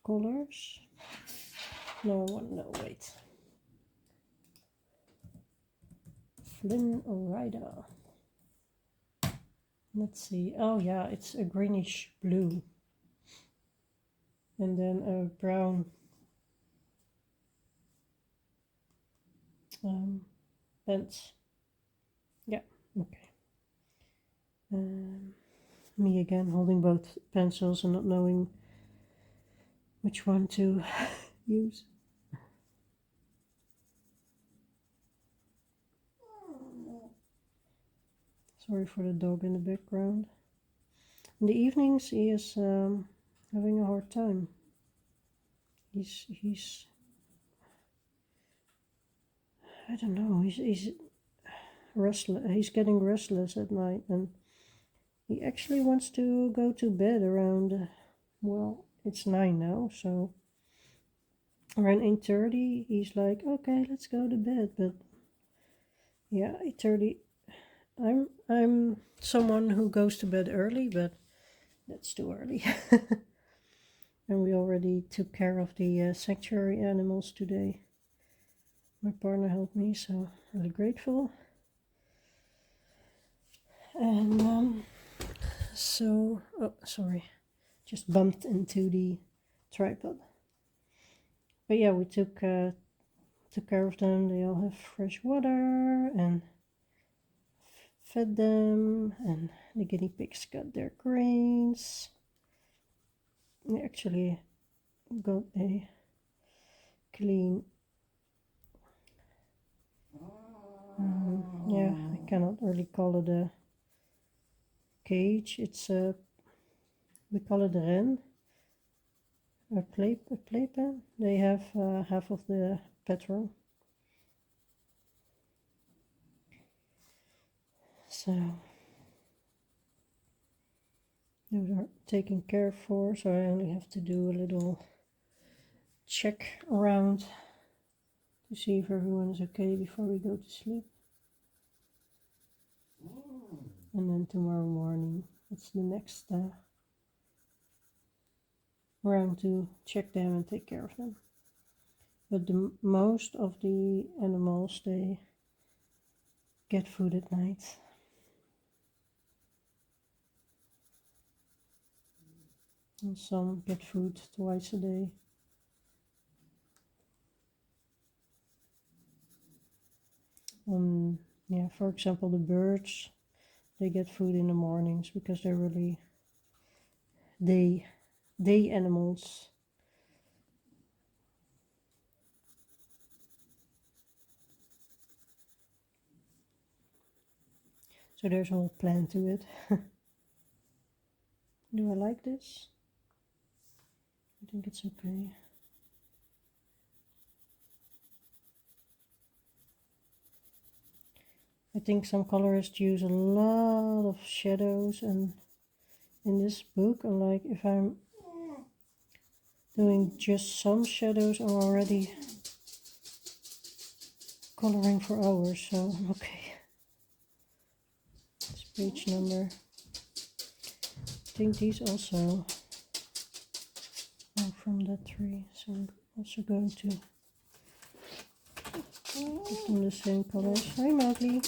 colors. No, wait. Flynn Rider. Let's see. Oh yeah, it's a greenish blue. And then a brown pants. Yeah, okay. Me again, holding both pencils and not knowing which one to use. Sorry for the dog in the background. In the evenings, he is having a hard time. He's I don't know. He's restless. He's getting restless at night, and he actually wants to go to bed around. Well, it's 9 now, so around 8:30, he's like, okay, let's go to bed. But yeah, 8:30. I'm someone who goes to bed early, but that's too early. And we already took care of the sanctuary animals today. My partner helped me, so I'm really grateful. And so, oh, sorry, just bumped into the tripod. But yeah, we took care of them. They all have fresh water and fed them, and the guinea pigs got their grains. We actually got a clean, yeah, I cannot really call it a cage. It's we call it a ren, a playpen. They have half of the bedroom. So those are taken care for, so I only have to do a little check around to see if everyone is okay before we go to sleep. And then tomorrow morning, it's the next round to check them and take care of them. But most of the animals, they get food at night. And some get food twice a day. Yeah, for example, the birds, they get food in the mornings because they're really day animals. So there's a whole plan to it. Do I like this? I think it's okay. I think some colorists use a lot of shadows, and in this book, like if I'm doing just some shadows, I'm already coloring for hours, so okay. It's page number. I think these also are from that tree, so I'm also going to give them the same colors. Hi Mowgli!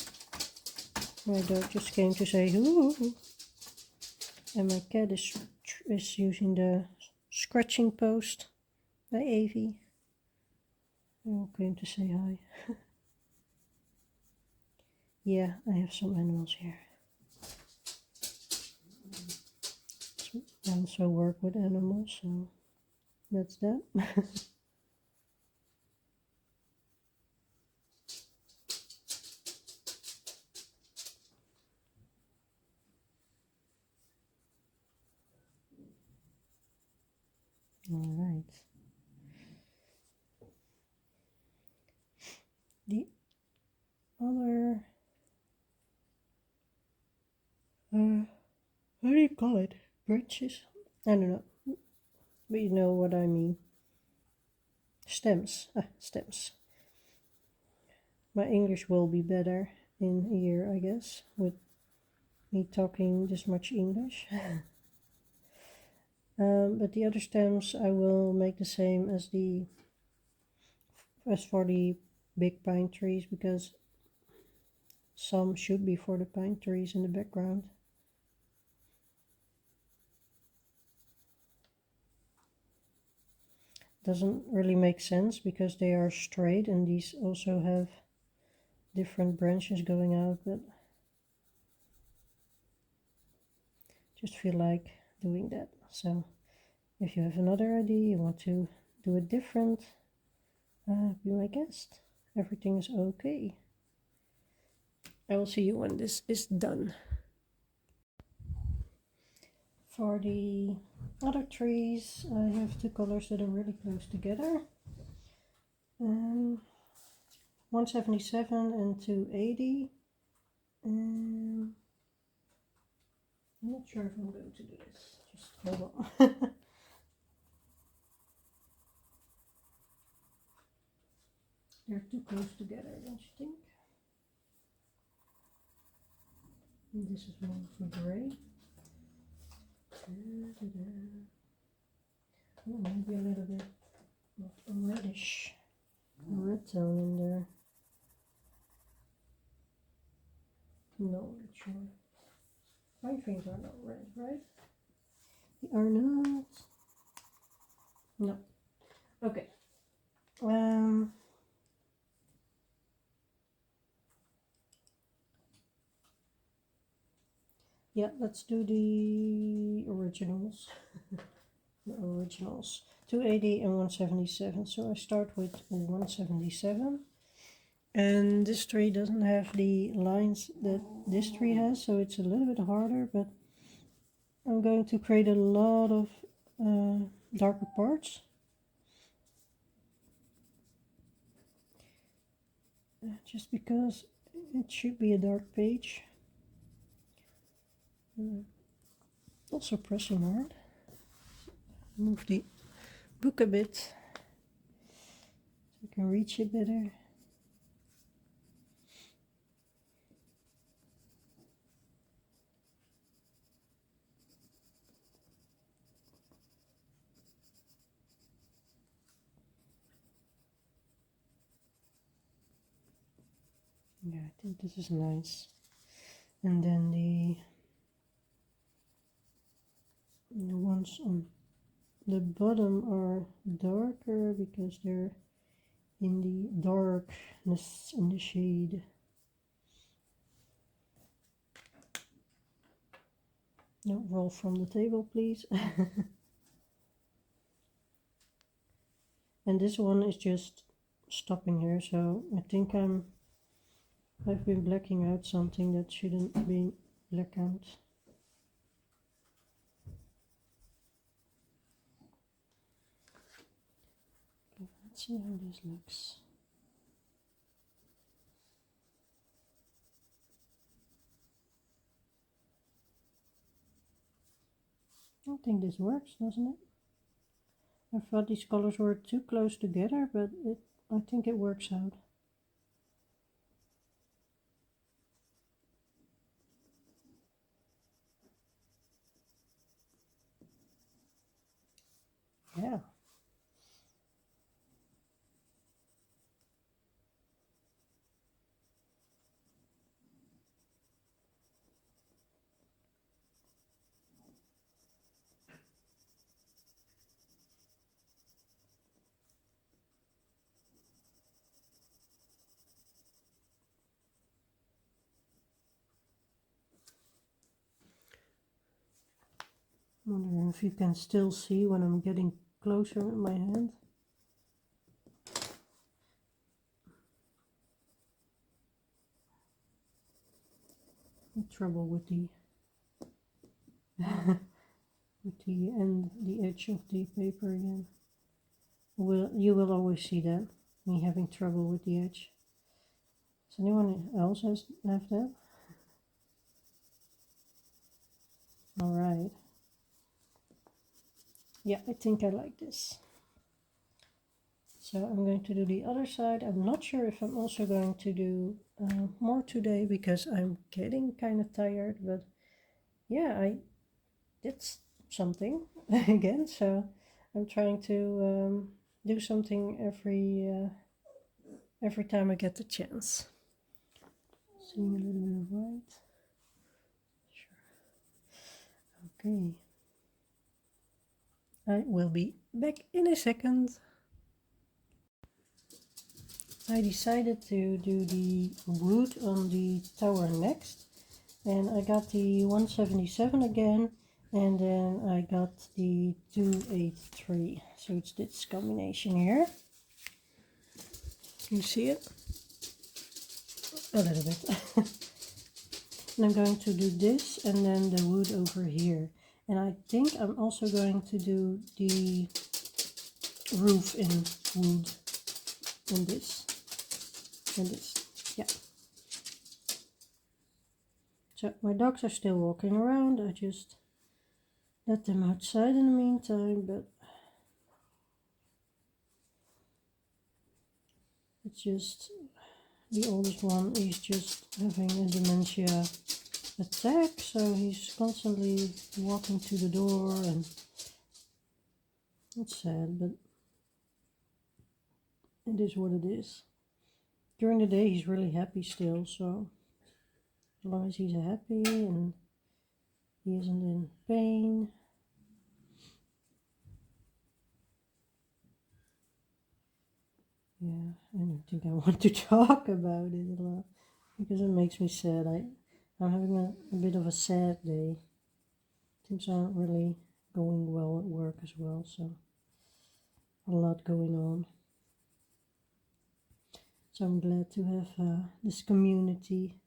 My dog just came to say ooh, and my cat is using the scratching post by Avie. They all came to say hi. Yeah, I have some animals here. I also work with animals, so that's that. Alright. The other, how do you call it? Branches? I don't know, but you know what I mean. Stems. Stems. My English will be better in a year, I guess, with me talking this much English. But the other stems I will make the same as for the big pine trees, because some should be for the pine trees in the background. Doesn't really make sense because they are straight and these also have different branches going out, but just feel like doing that. So if you have another idea, you want to do it different, be my guest. Everything is okay. I will see you when this is done. For the other trees, I have two colors that are really close together. 177 and 280. I'm not sure if I'm going to do this. Just hold on. They're too close together, don't you think? And this is one for gray. Oh, maybe a little bit of a reddish red tone in there. No, not sure. My things are not red, right? They are not. No. Okay. Yeah, let's do the originals. The originals. 280 and 177. So I start with 177. And this tree doesn't have the lines that this tree has, so it's a little bit harder, but I'm going to create a lot of darker parts. Just because it should be a dark page. Also pressing hard. Move the book a bit so you can reach it better. Yeah, I think this is nice. And then the ones on the bottom are darker because they're in the darkness in the shade. No, roll from the table, please. And this one is just stopping here, so I think I've been blacking out something that shouldn't be black out. Okay, let's see how this looks. I think this works, doesn't it? I thought these colors were too close together, but I think it works out. Yeah. Wondering if you can still see when I'm getting closer with my hand. Trouble with the with the end, the edge of the paper again. You will always see that, me having trouble with the edge. Does anyone else have that? All right. Yeah, I think I like this. So I'm going to do the other side. I'm not sure if I'm also going to do more today because I'm getting kind of tired, but yeah, I did something again, so I'm trying to do something every time I get the chance. Seeing a little bit of white. Sure. Okay. I will be back in a second. I decided to do the wood on the tower next, and I got the 177 again, and then I got the 283. So it's this combination here. Can you see it? A little bit. And I'm going to do this and then the wood over here. And I think I'm also going to do the roof in wood and this and this. Yeah. So my dogs are still walking around. I just let them outside in the meantime, but it's just the oldest one is just having a dementia attack, so he's constantly walking to the door, and it's sad, but it is what it is. During the day he's really happy still, so as long as he's happy and he isn't in pain. Yeah, I don't think I want to talk about it a lot because it makes me sad. I'm having a bit of a sad day. Things aren't really going well at work as well, so a lot going on. So I'm glad to have this community.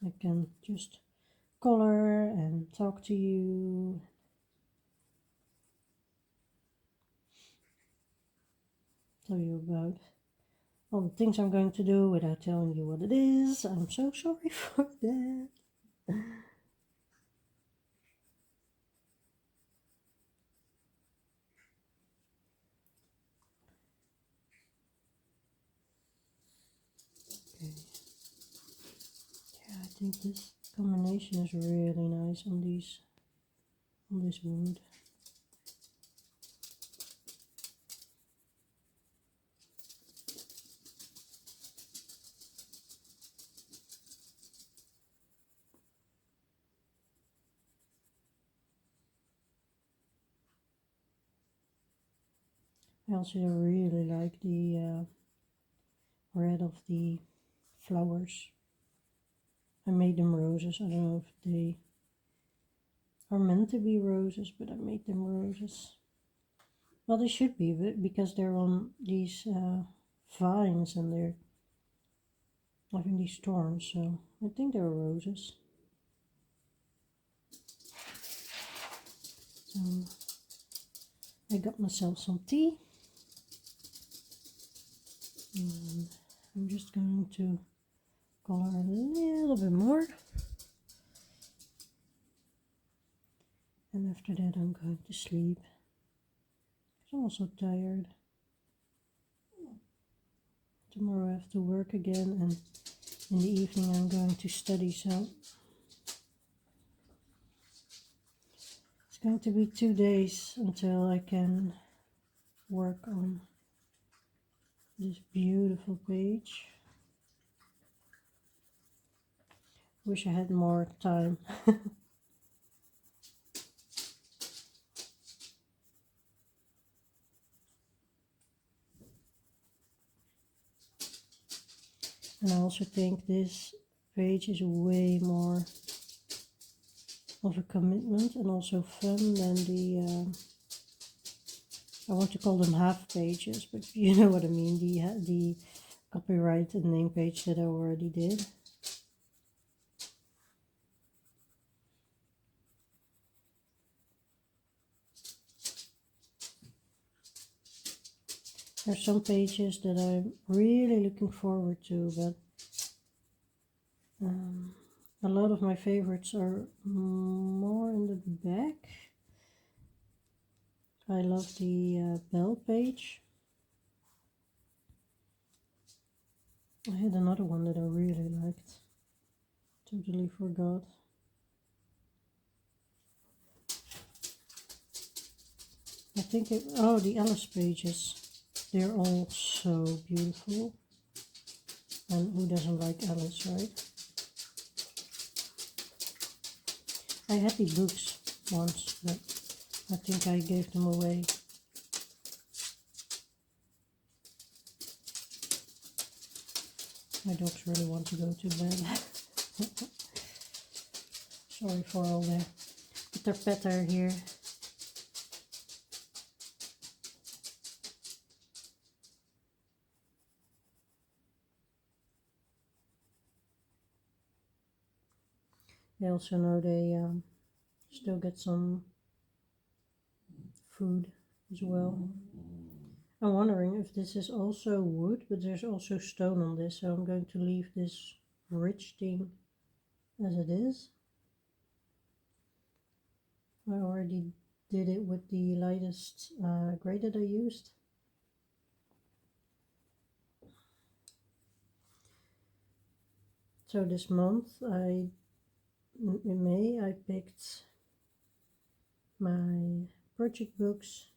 I can just color and talk to you. Tell you about all the things I'm going to do without telling you what it is. I'm so sorry for that. Okay. Yeah, I think this combination is really nice on this wood. I also really like the red of the flowers. I made them roses. I don't know if they are meant to be roses, but I made them roses. Well, they should be, because they're on these vines and they're having these thorns, so I think they're roses. So I got myself some tea. And I'm just going to color a little bit more. And after that I'm going to sleep. I'm also tired. Tomorrow I have to work again, and in the evening I'm going to study, so it's going to be 2 days until I can work on this beautiful page. Wish I had more time. And I also think this page is way more of a commitment and also fun than the I want to call them half pages, but you know what I mean, the copyright and name page that I already did. There's some pages that I'm really looking forward to, but a lot of my favorites are more in the back. I love the bell page. I had another one that I really liked. Totally forgot. I think oh, the Alice pages. They're all so beautiful. And who doesn't like Alice, right? I had the books once, but I think I gave them away. My dogs really want to go to bed. Sorry for all the pitter-patter here. They also know they still get some food as well. I'm wondering if this is also wood, but there's also stone on this, so I'm going to leave this rich thing as it is. I already did it with the lightest gray that I used. So this month, in May, I picked my project books,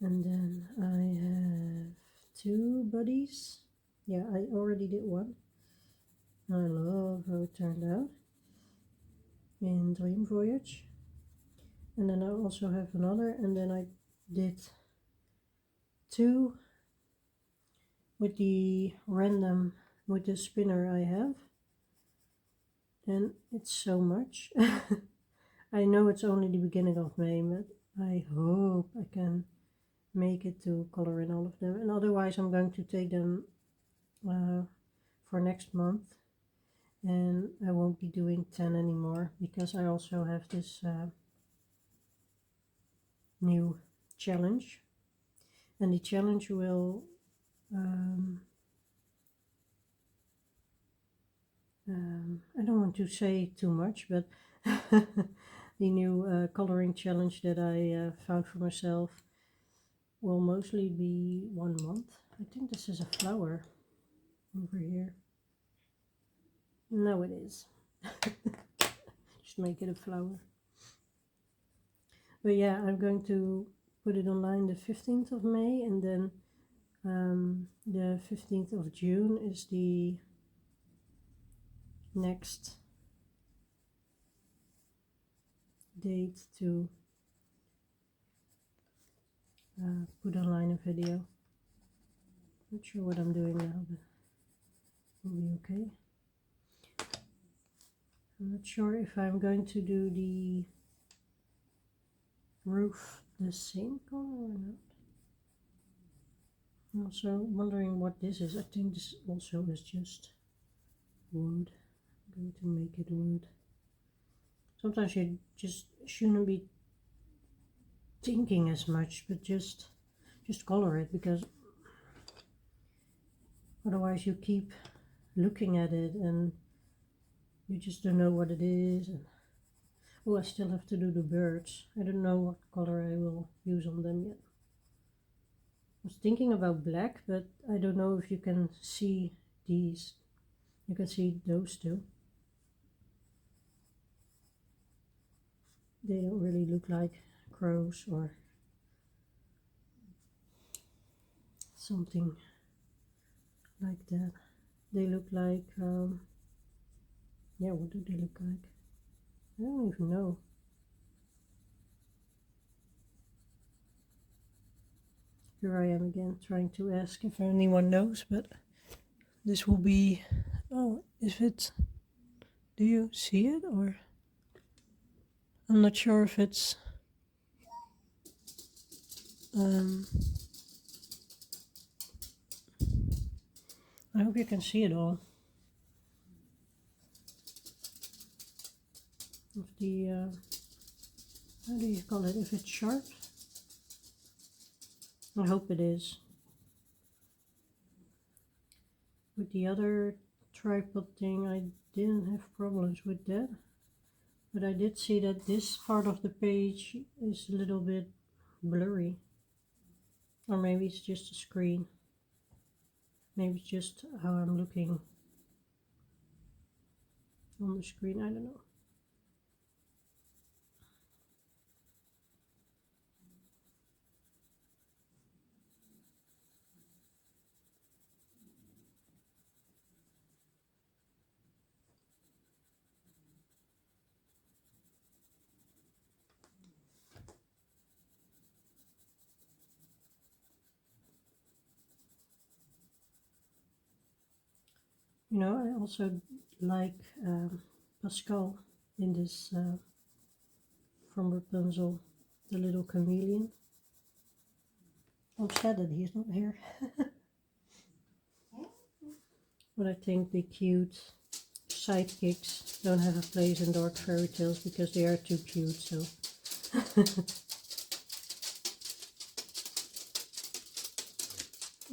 and then I have 2 buddies. Yeah, I already did one. I love how it turned out in Dream Voyage. And then I also have another, and then I did 2 with the random, with the spinner I have. And it's so much. I know it's only the beginning of May, but I hope I can make it to color in all of them. And otherwise I'm going to take them for next month, and I won't be doing 10 anymore, because I also have this new challenge, and the challenge will I don't want to say too much, but the new coloring challenge that I found for myself will mostly be 1 month. I think this is a flower over here. No, it is. Just make it a flower. But yeah, I'm going to put it online the 15th of May, and then the 15th of June is the next date to put online a video. Not sure what I'm doing now, but we'll be okay. I'm not sure if I'm going to do the roof the same color or not. I'm also wondering what this is. I think this also is just wood. I'm going to make it wood. Sometimes you just shouldn't be thinking as much, but just color it, because otherwise you keep looking at it and you just don't know what it is. And oh, I still have to do the birds. I don't know what color I will use on them yet. I was thinking about black, but I don't know if you can see these. You can see those two. They don't really look like crows or something like that. They look like, yeah, what do they look like? I don't even know. Here I am again trying to ask if anyone knows, but this will be, oh, is it, do you see it, or I'm not sure if it's I hope you can see it all. Of the how do you call it, if it's sharp? I hope it is. With the other tripod thing, I didn't have problems with that, but I did see that this part of the page is a little bit blurry, or maybe it's just a screen. Maybe it's just how I'm looking on the screen, I don't know. You know, I also like Pascal in this from Rapunzel, the little chameleon. I'm sad that he's not here. But I think the cute sidekicks don't have a place in Dark Fairy Tales because they are too cute, so.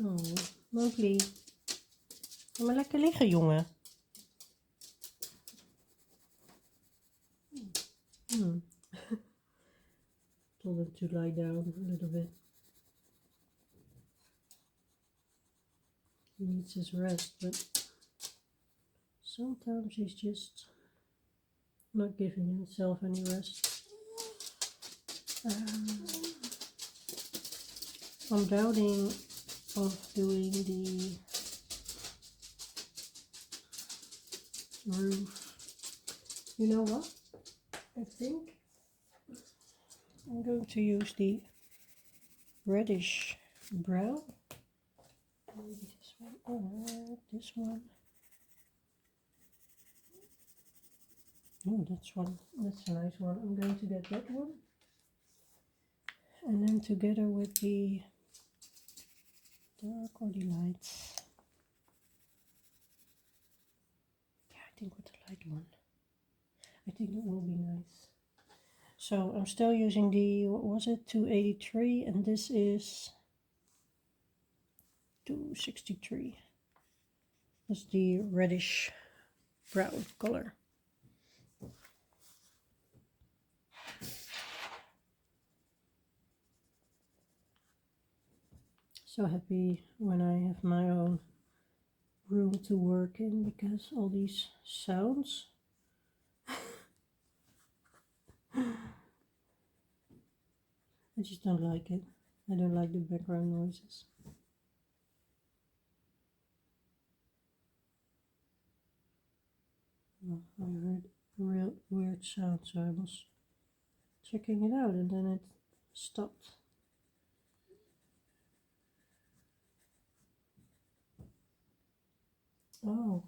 Oh, Mowgli. Ga maar lekker liggen, jongen. Told him to lie down a little bit. He needs his rest, but sometimes he's just not giving himself any rest. I'm doubting of doing the roof. You know what? I think I'm going to use the reddish brown. Maybe this one or this one. Oh, that's one. That's a nice one. I'm going to get that one. And then together with the dark or the lights. Yeah, I think with the light one. I think it will be nice. So I'm still using the, what was it, 283, and this is 263. That's the reddish brown color. So happy when I have my own room to work in, because all these sounds I just don't like it. I don't like the background noises. Well, I heard a real weird sound, so I was checking it out and then it stopped. Oh,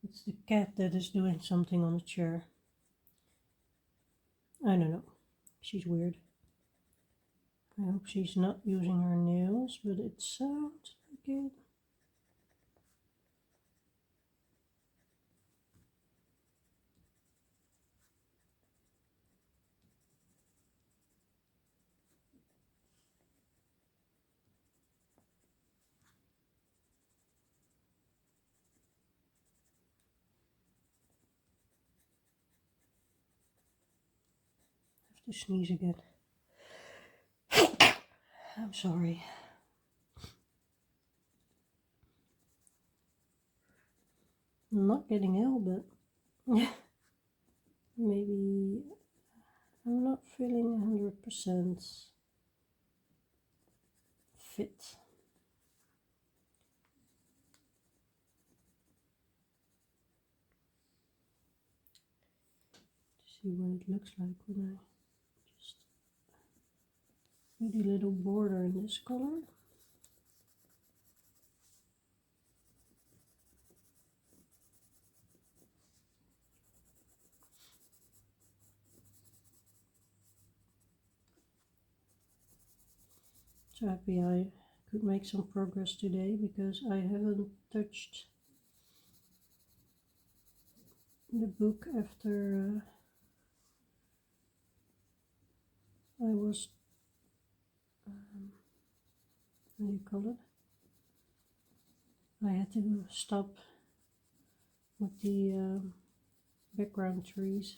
It's the cat that is doing something on the chair. I don't know. She's weird. I hope she's not using her nails, but it sounds like it. I have to sneeze again. I'm sorry. I'm not getting ill, but maybe I'm not feeling 100% fit. See what it looks like when I just do the little border in this color. So happy I could make some progress today because I haven't touched the book after I was, how do you call it? I had to stop with the background trees.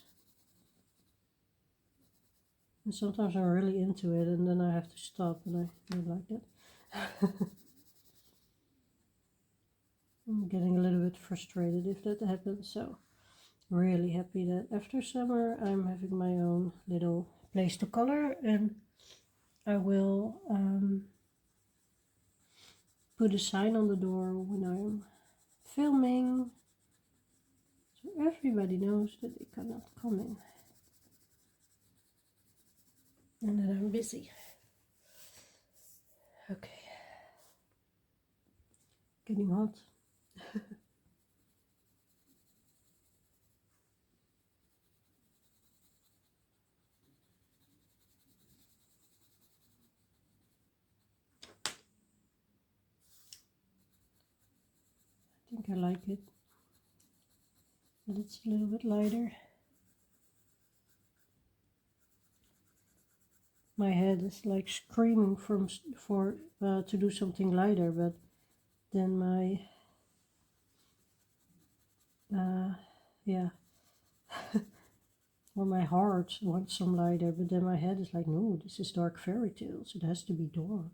And sometimes I'm really into it and then I have to stop and I don't like that. I'm getting a little bit frustrated if that happens, so really happy that after summer I'm having my own little place to color, and I will put a sign on the door when I'm filming so everybody knows that they cannot come in and that I'm busy. Okay, getting hot. I think I like it, but it's a little bit lighter. My head is like screaming for to do something lighter, but then my yeah, or my heart wants some lighter, but then my head is like, no, this is dark fairy tales, it has to be dark.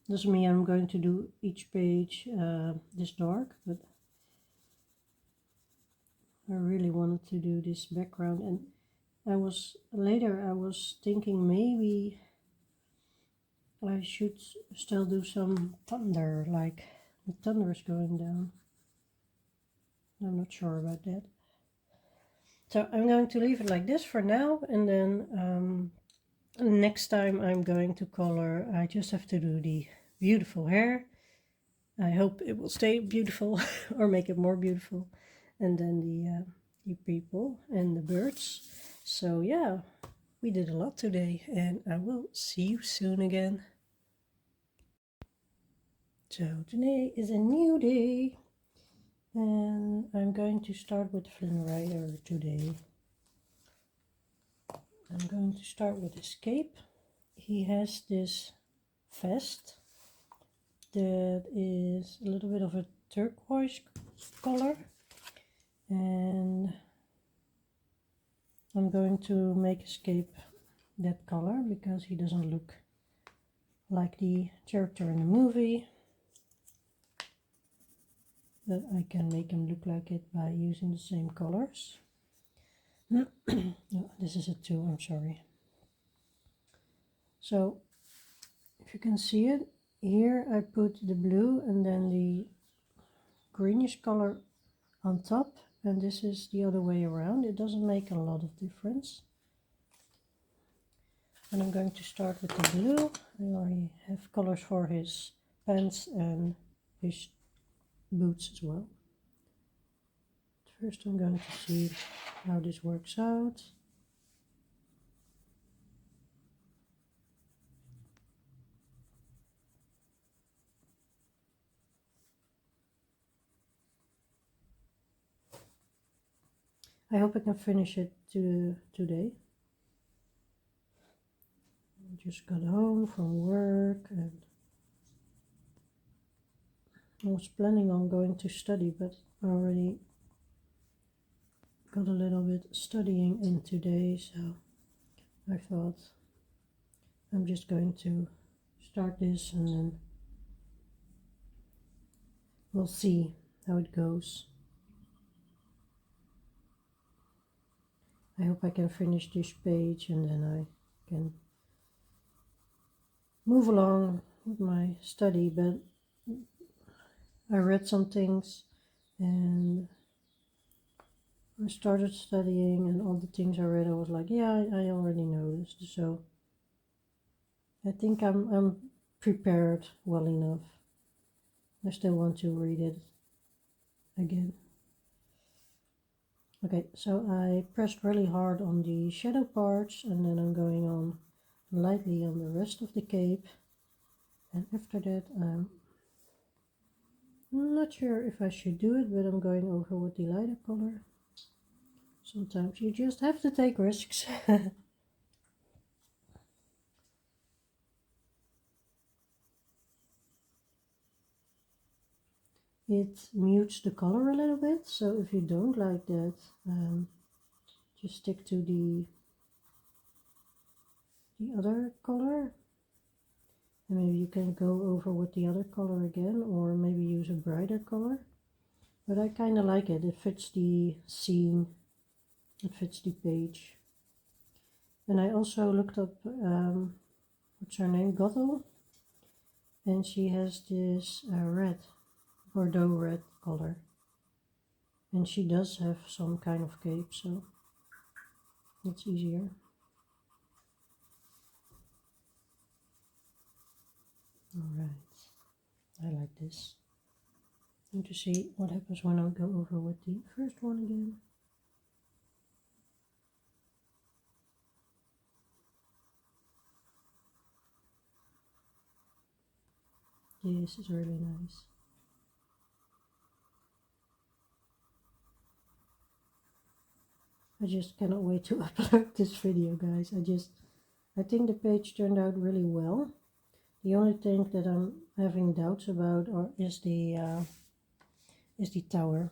Doesn't mean I'm going to do each page this dark, but I really wanted to do this background. And I was thinking maybe I should still do some thunder, like the thunder is going down. I'm not sure about that. So I'm going to leave it like this for now, and then next time I'm going to color, I just have to do the beautiful hair. I hope it will stay beautiful or make it more beautiful. And then the people and the birds. So yeah, we did a lot today, and I will see you soon again. So today is a new day, and I'm going to start with Flynn Rider today. I'm going to start with Escape. He has this vest that is a little bit of a turquoise color, and I'm going to make Escape that color because he doesn't look like the character in the movie, but I can make him look like it by using the same colors. No, this is a 2, I'm sorry. So if you can see it, here I put the blue and then the greenish color on top, and this is the other way around. It doesn't make a lot of difference. And I'm going to start with the blue. I already have colors for his pants and his boots as well. first I'm going to see how this works out. I hope I can finish it today. I just got home from work and I was planning on going to study, but I already got a little bit studying in today, so I thought I'm just going to start this and then we'll see how it goes. I hope I can finish this page and then I can move along with my study, but I read some things and I started studying, and all the things I read I was like, yeah, I already know this, so I think I'm prepared well enough. I still want to read it again. Okay, so I pressed really hard on the shadow parts and then I'm going on lightly on the rest of the cape, and after that I'm not sure if I should do it, but I'm going over with the lighter color. Sometimes you just have to take risks. It mutes the color a little bit, so if you don't like that, just stick to the other color, and maybe you can go over with the other color again, or maybe use a brighter color. But I kind of like it. It fits the scene, it fits the page. And I also looked up what's her name, Gothel, and she has this red, Bordeaux red color, and she does have some kind of cape, so it's easier. Alright, I like this. And to see what happens when I go over with the first one again. This is really nice. I just cannot wait to upload this video, guys. I think the page turned out really well. The only thing that I'm having doubts about is the tower,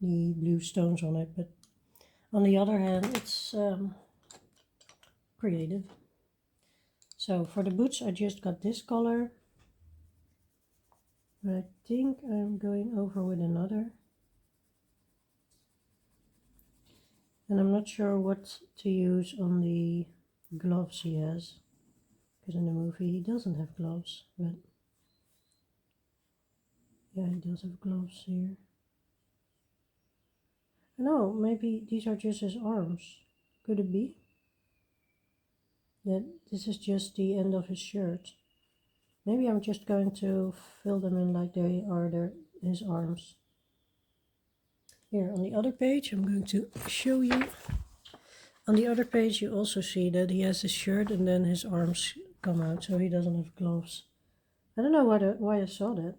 the blue stones on it. But on the other hand, it's creative. So for the boots, I just got this color, but I think I'm going over with another. And I'm not sure what to use on the gloves he has, because in the movie he doesn't have gloves, but yeah, he does have gloves here. No, maybe these are just his arms. Could it be that this is just the end of his shirt? Maybe I'm just going to fill them in like they are his arms. Here on the other page, I'm going to show you. On the other page, you also see that he has his shirt and then his arms come out, so he doesn't have gloves. I don't know why I saw that.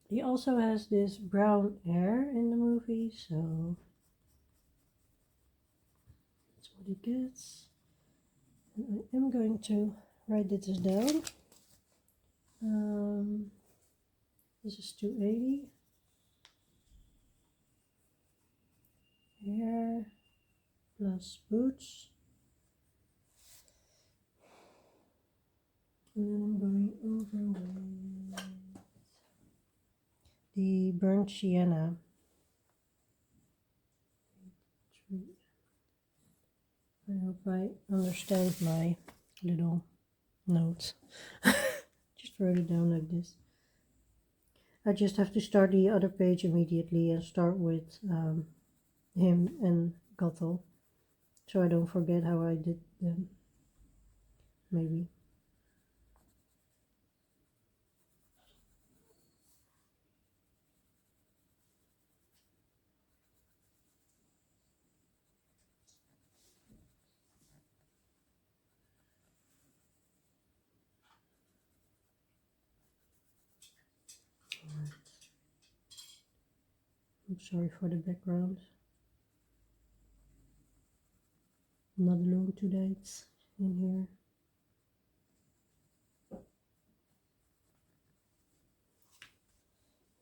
He also has this brown hair in the movie, so that's what he gets. And I am going to write this down. This is 280. Hair plus boots. And then I'm going over with the burnt sienna. I hope I understand my little notes. Just wrote it down like this. I just have to start the other page immediately and start with him and Gothel, so I don't forget how I did them. Maybe. I'm sorry for the background. Not alone today, it's in here.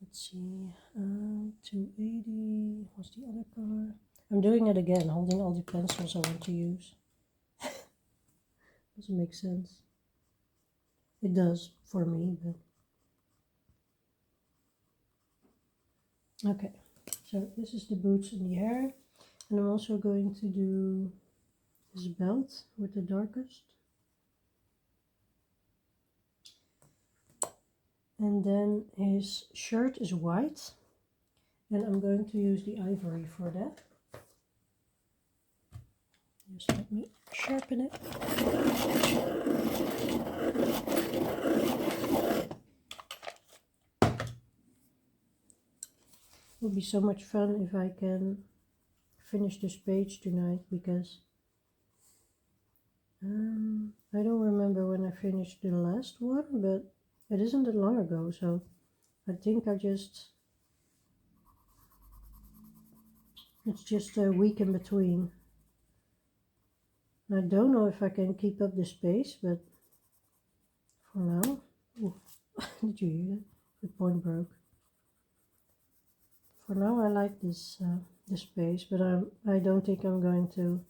Let's see, 280, what's the other color? I'm doing it again, holding all the pencils I want to use. Doesn't make sense. It does for me, but... Okay, so this is the boots and the hair. And I'm also going to do his belt with the darkest. And then his shirt is white. And I'm going to use the ivory for that. Just let me sharpen it. It would be so much fun if I can finish this page tonight, because I don't remember when I finished the last one, but it isn't that long ago, so I think it's just a week in between. I don't know if I can keep up this pace, but for now... Ooh, did you hear that? The point broke. For now I like this pace, but I don't think I'm going to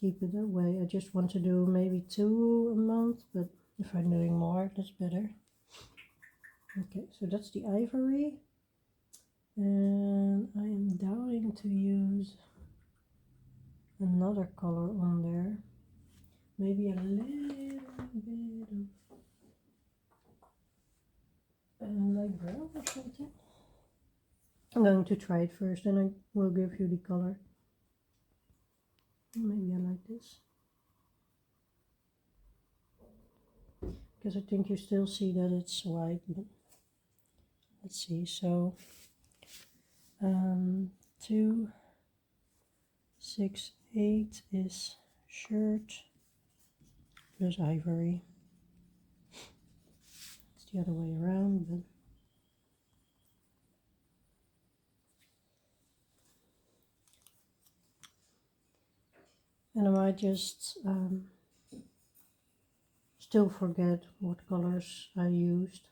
keep it that way. I just want to do maybe 2 a month, but if I'm doing more, that's better. Okay, so that's the ivory. And I am doubting to use another color on there. Maybe a little bit of light brown or something. I'm going to try it first, and I will give you the color. Maybe I like this, because I think you still see that it's white, but let's see. So 268 is shirt plus ivory. It's the other way around, but and I might just still forget what colors I used.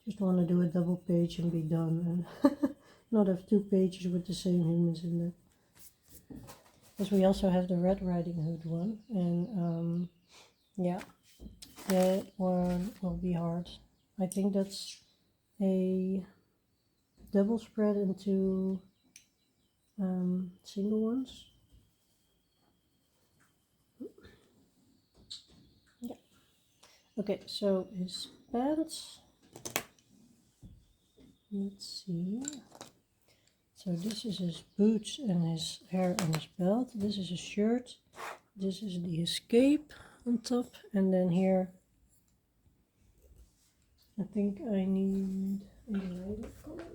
Just want to do a double page and be done, and not have 2 pages with the same humans in there. Because we also have the Red Riding Hood one, and yeah, that one will be hard. I think that's a double spread into single ones. Yeah. Okay, so his pants. Let's see. So this is his boots and his hair and his belt. This is his shirt. This is the escape on top, and then here I think I need a lighter color.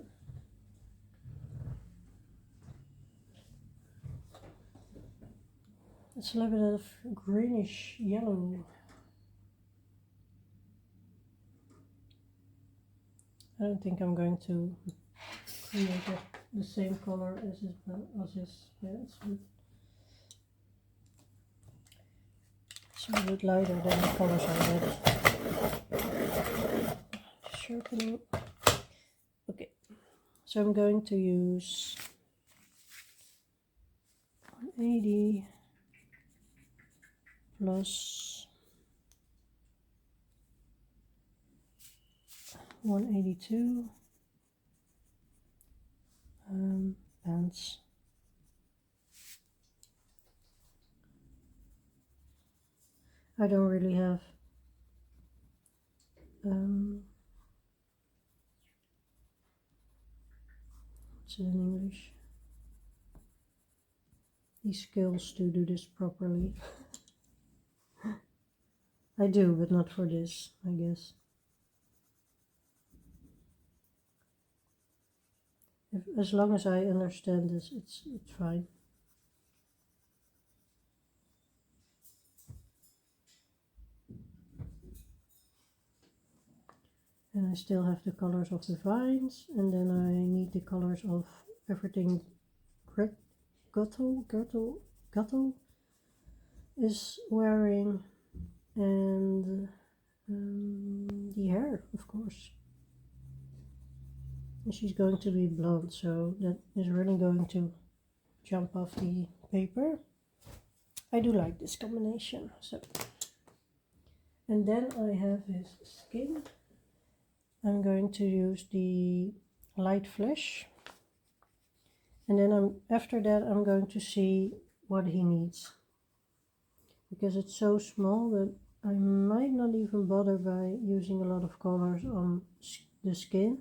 It's a little bit of greenish yellow. I don't think I'm going to create the same color as his pants. It's a little bit lighter than the colors already. Sharpening. Okay, so I'm going to use 180 plus 182 pants. I don't really have what's it in English? The skills to do this properly. I do, but not for this, I guess. As long as I understand this, it's fine. And I still have the colors of the vines, and then I need the colors of everything Guttle is wearing, and the hair, of course. And she's going to be blonde, so that is really going to jump off the paper. I do like this combination. So, and then I have his skin. I'm going to use the light flesh, and then after that I'm going to see what he needs, because it's so small that I might not even bother by using a lot of colors on the skin,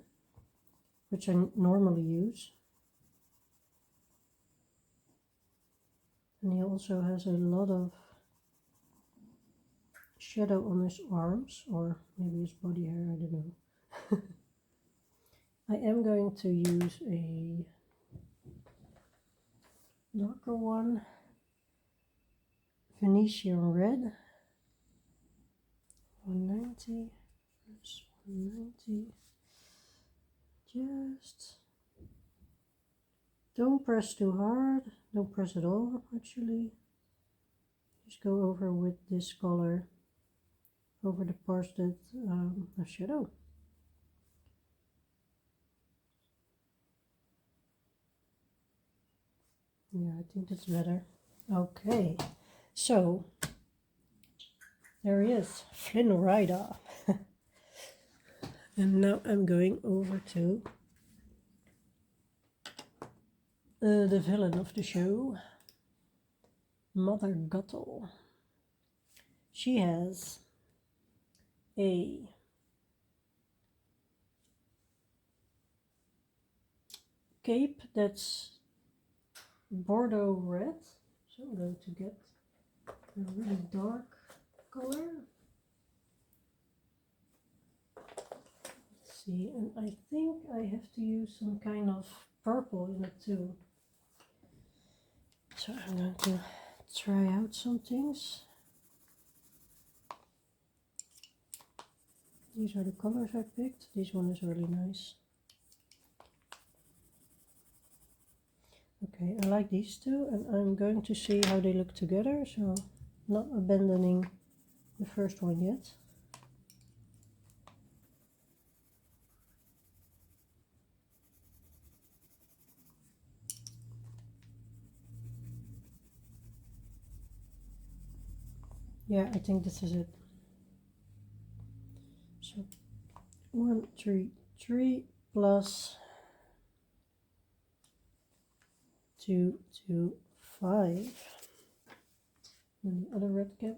which I normally use. And he also has a lot of shadow on his arms, or maybe his body hair, I don't know. I am going to use a darker one, Venetian red, 190 plus 190. Just don't press too hard, don't press at all actually. Just go over with this color over the parts that have shadow. Yeah, I think that's better. Okay, so there he is, Flynn Rider. And now I'm going over to the villain of the show, Mother Guttle. She has a cape that's Bordeaux red, so I'm going to get a really dark color. Let's see, and I think I have to use some kind of purple in it too. So I'm going to try out some things. These are the colors I picked. This one is really nice. Okay, I like these two, and I'm going to see how they look together, so not abandoning the first one yet. Yeah, I think this is it. So 1, 3, 3 plus 2, 2, 5. And the other red can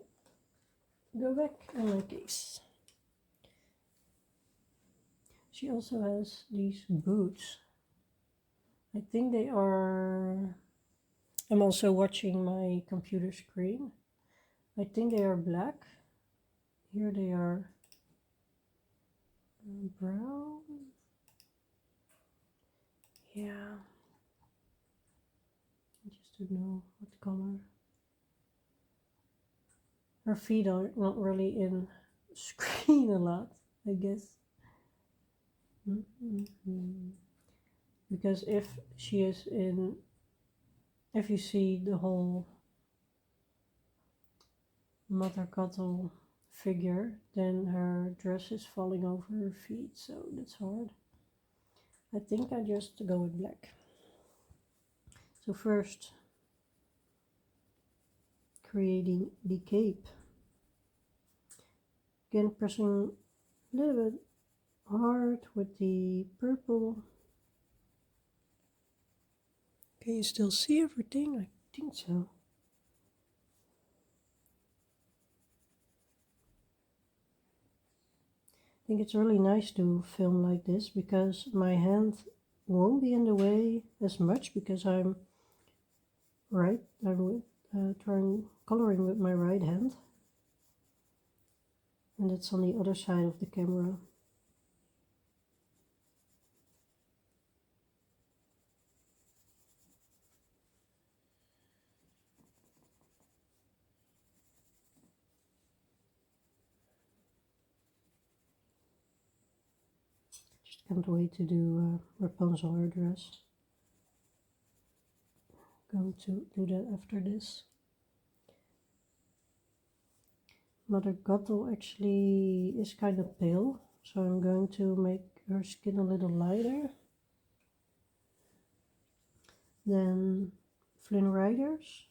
go back in my case. She also has these boots. I think they are... I'm also watching my computer screen. I think they are black. Here they are brown. Yeah. I just don't know what color. Her feet are not really in screen a lot, I guess. Because if she is in, if you see the whole Mother Guttle figure, then her dress is falling over her feet, so that's hard. I think I just go with black. So first, creating the cape. Again, pressing a little bit hard with the purple. Can you still see everything? I think so. I think it's really nice to film like this because my hand won't be in the way as much because I'm trying coloring with my right hand, and it's on the other side of the camera. Can't wait to do Rapunzel her dress. Going to do that after this. Mother Gothel actually is kind of pale, so I'm going to make her skin a little lighter than Flynn Rider's.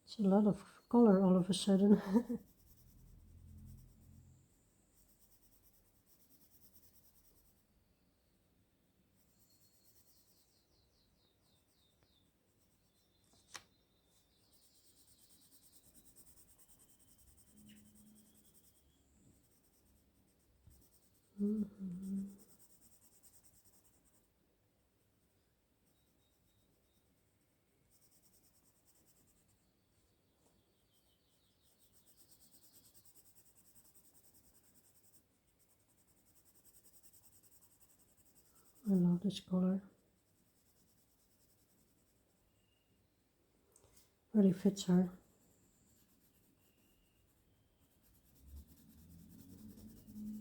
It's a lot of color all of a sudden. I love this color. Really fits her.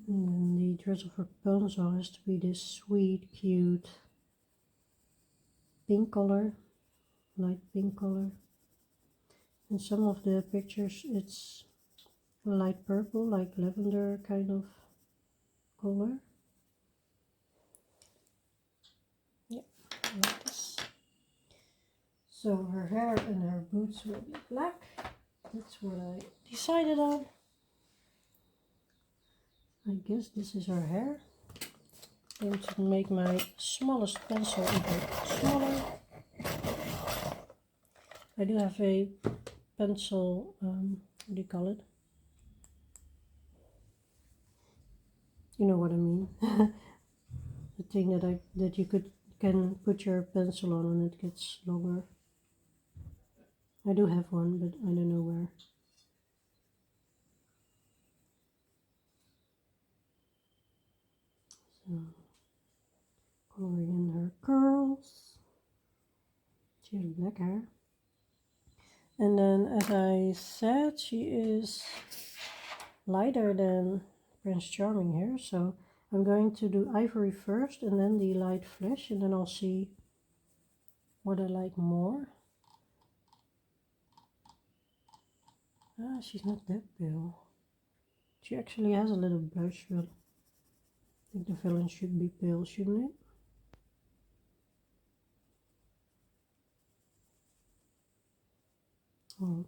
And then the dress of Rapunzel has to be this sweet, cute pink color, light pink color. In some of the pictures it's light purple, like lavender kind of color. Yep, like this. So her hair and her boots will be black. That's what I decided on. I guess this is her hair. I'm going to make my smallest pencil even smaller. I do have a pencil, what do you call it? You know what I mean. The thing that you can put your pencil on and it gets longer. I do have one, but I don't know where. So, coloring in her curls. She has black hair. And then, as I said, she is lighter than Prince Charming here. So I'm going to do ivory first and then the light flesh, and then I'll see what I like more. Ah, she's not that pale. She actually has a little blush, but I think the villain should be pale, shouldn't it? Oh.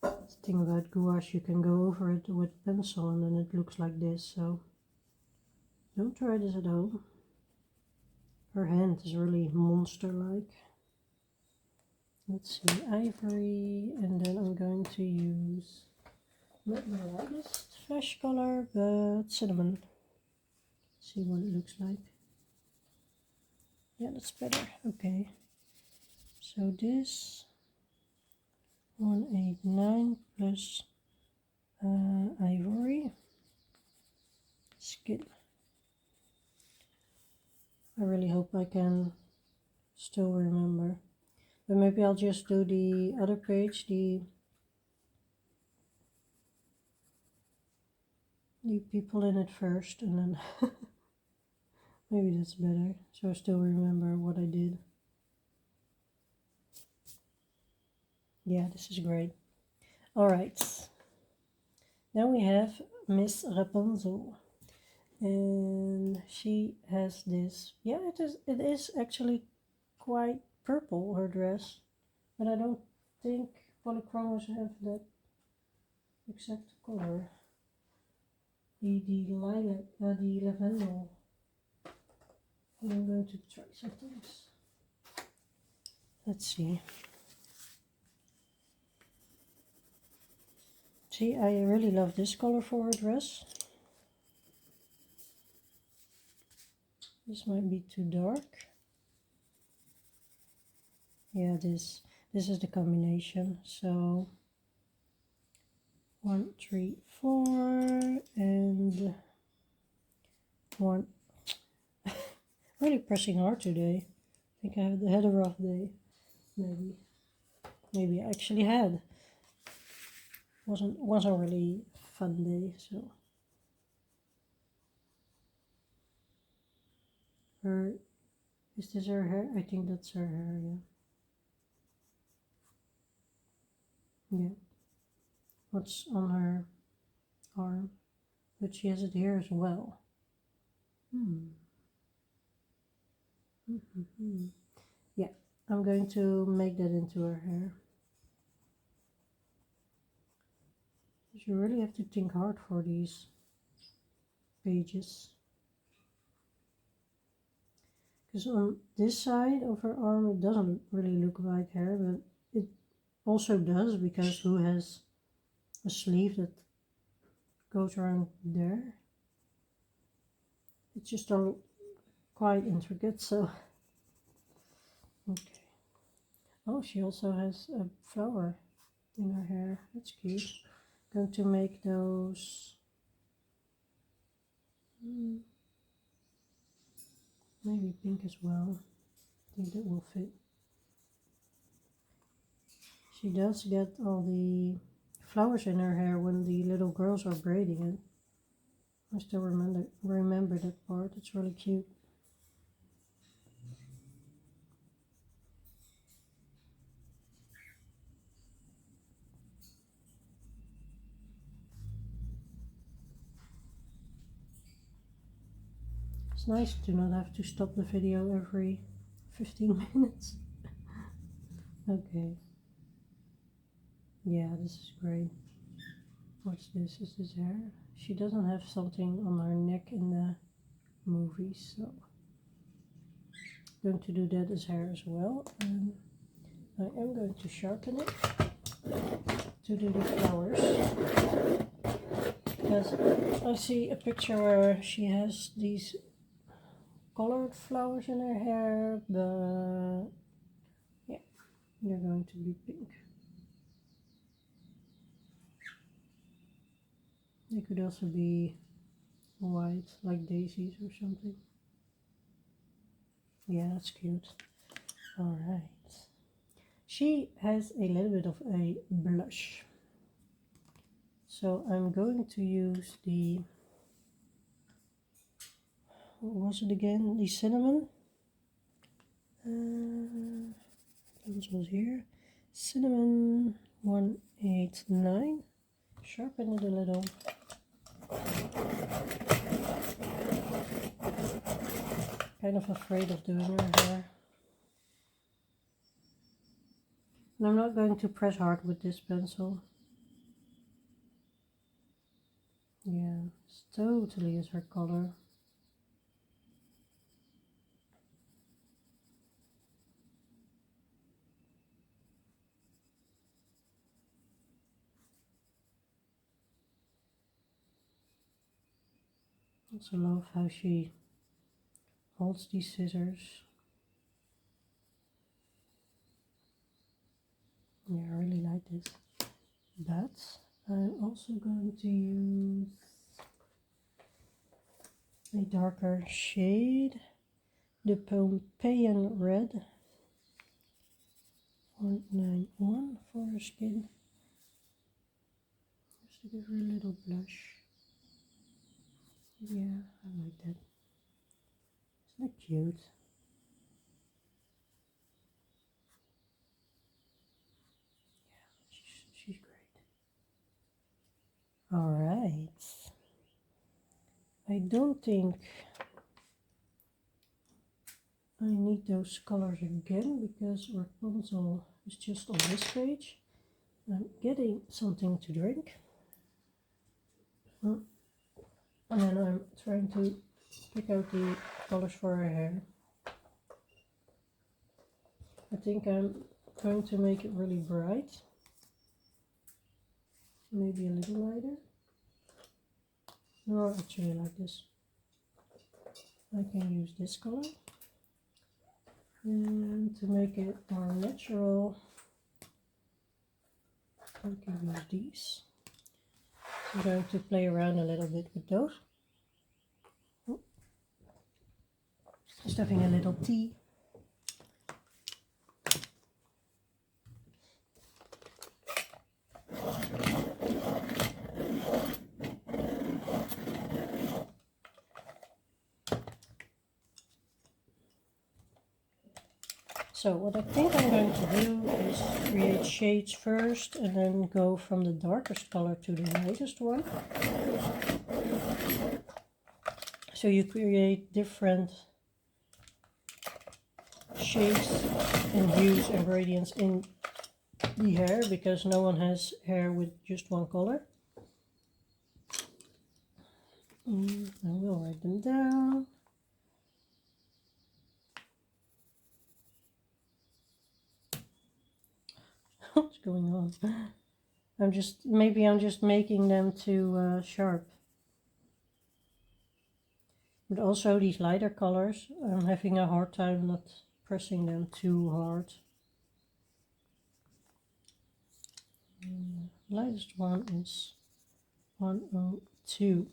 The thing about gouache, you can go over it with pencil and then it looks like this, so don't try this at home. Her hand is really monster-like. Let's see, ivory, and then I'm going to use not the lightest flesh color, but cinnamon. See what it looks like. Yeah, that's better. Okay. So this 189 plus ivory skin. I really hope I can still remember. But maybe I'll just do the other page, the people in it first, and then maybe that's better, so I still remember what I did. Yeah, this is great. Alright, now we have Miss Rapunzel, and she has this, yeah, it is actually quite purple, her dress, but I don't think polychromos have that exact color. The lilac, the lavender. I'm going to try some things. Let's see. See, I really love this color for her dress. This might be too dark. Yeah, this is the combination. So 1, 3, 4 and 1. Really pressing hard today. I think I had a rough day. Maybe I actually had. Wasn't really fun day. So her, is this her hair? I think that's her hair. Yeah. What's on her arm? But she has it here as well. Yeah, I'm going to make that into her hair. You really have to think hard for these pages. Because on this side of her arm it doesn't really look like hair, but it also does, because who has a sleeve that goes around there? It's just all quite intricate, so okay. Oh, she also has a flower in her hair. That's cute. Going to make those maybe pink as well. I think that will fit. She does get all the flowers in her hair when the little girls are braiding it. I still remember that part. It's really cute. It's nice to not have to stop the video every 15 minutes. Okay. Yeah, this is great. What's this? Is this hair? She doesn't have something on her neck in the movie, so I'm going to do that as hair as well. And I am going to sharpen it to do the flowers. Because I see a picture where she has these colored flowers in her hair, but yeah, they're going to be pink. They could also be white, like daisies or something. Yeah, that's cute. Alright. She has a little bit of a blush. So I'm going to use the, what was it again? The cinnamon. This was here. Cinnamon 189. Sharpen it a little. Kind of afraid of doing her hair. And I'm not going to press hard with this pencil. Yeah, it's totally is her color. I also love how she holds these scissors. Yeah, I really like this. But I'm also going to use a darker shade, the Pompeian Red 191 for her skin. Just to give her a little blush. Yeah, I like that. Isn't that cute? She's great. Alright. I don't think I need those colors again, because Rapunzel is just on this page. I'm getting something to drink. And then I'm trying to pick out the colors for her hair. I think I'm going to make it really bright. Maybe a little lighter. No, actually I like this. I can use this color. And to make it more natural, I can use these. I'm going to play around a little bit with those. Just having a little tea. So what I think I'm going to do is create shades first and then go from the darkest color to the lightest one. So you create different shades and hues and gradients in the hair, because no one has hair with just one color. I will write them down. What's going on? Maybe I'm just making them too sharp. But also these lighter colors, I'm having a hard time not pressing them too hard. Lightest one is 102.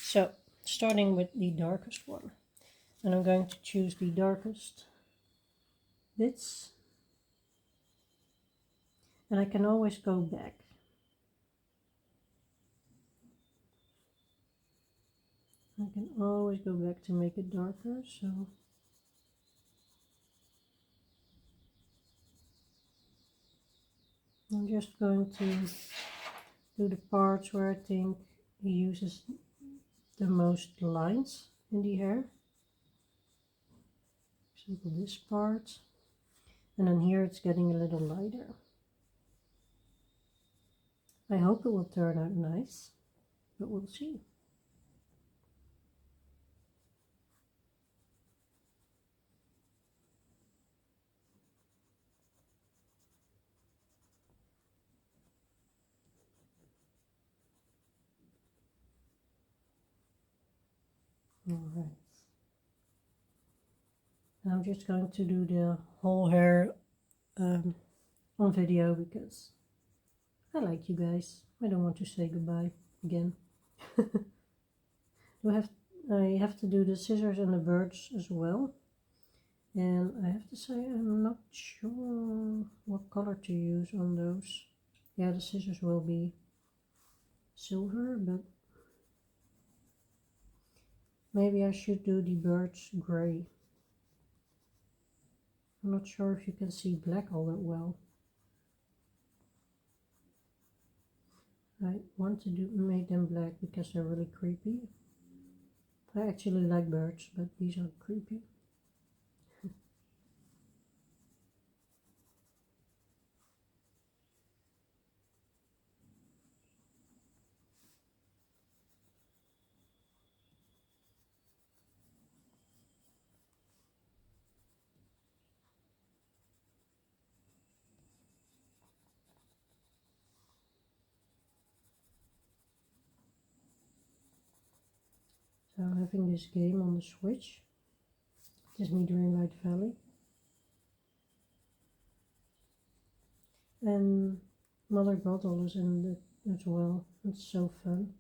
So, starting with the darkest one. And I'm going to choose the darkest bits. And I can always go back. I can always go back to make it darker, so I'm just going to do the parts where I think he uses the most lines in the hair. For example, this part. And then here it's getting a little lighter. I hope it will turn out nice, but we'll see. Alright. Now I'm just going to do the whole hair on video because I like you guys. I don't want to say goodbye again. I have to do the scissors and the birds as well. And I have to say I'm not sure what color to use on those. Yeah, the scissors will be silver, but maybe I should do the birds gray. I'm not sure if you can see black all that well. I want to make them black because they're really creepy. I actually like birds, but these are creepy. So I'm having this game on the Switch. Disney Dreamlight Valley. And Mother Gothel is in it as well. It's so fun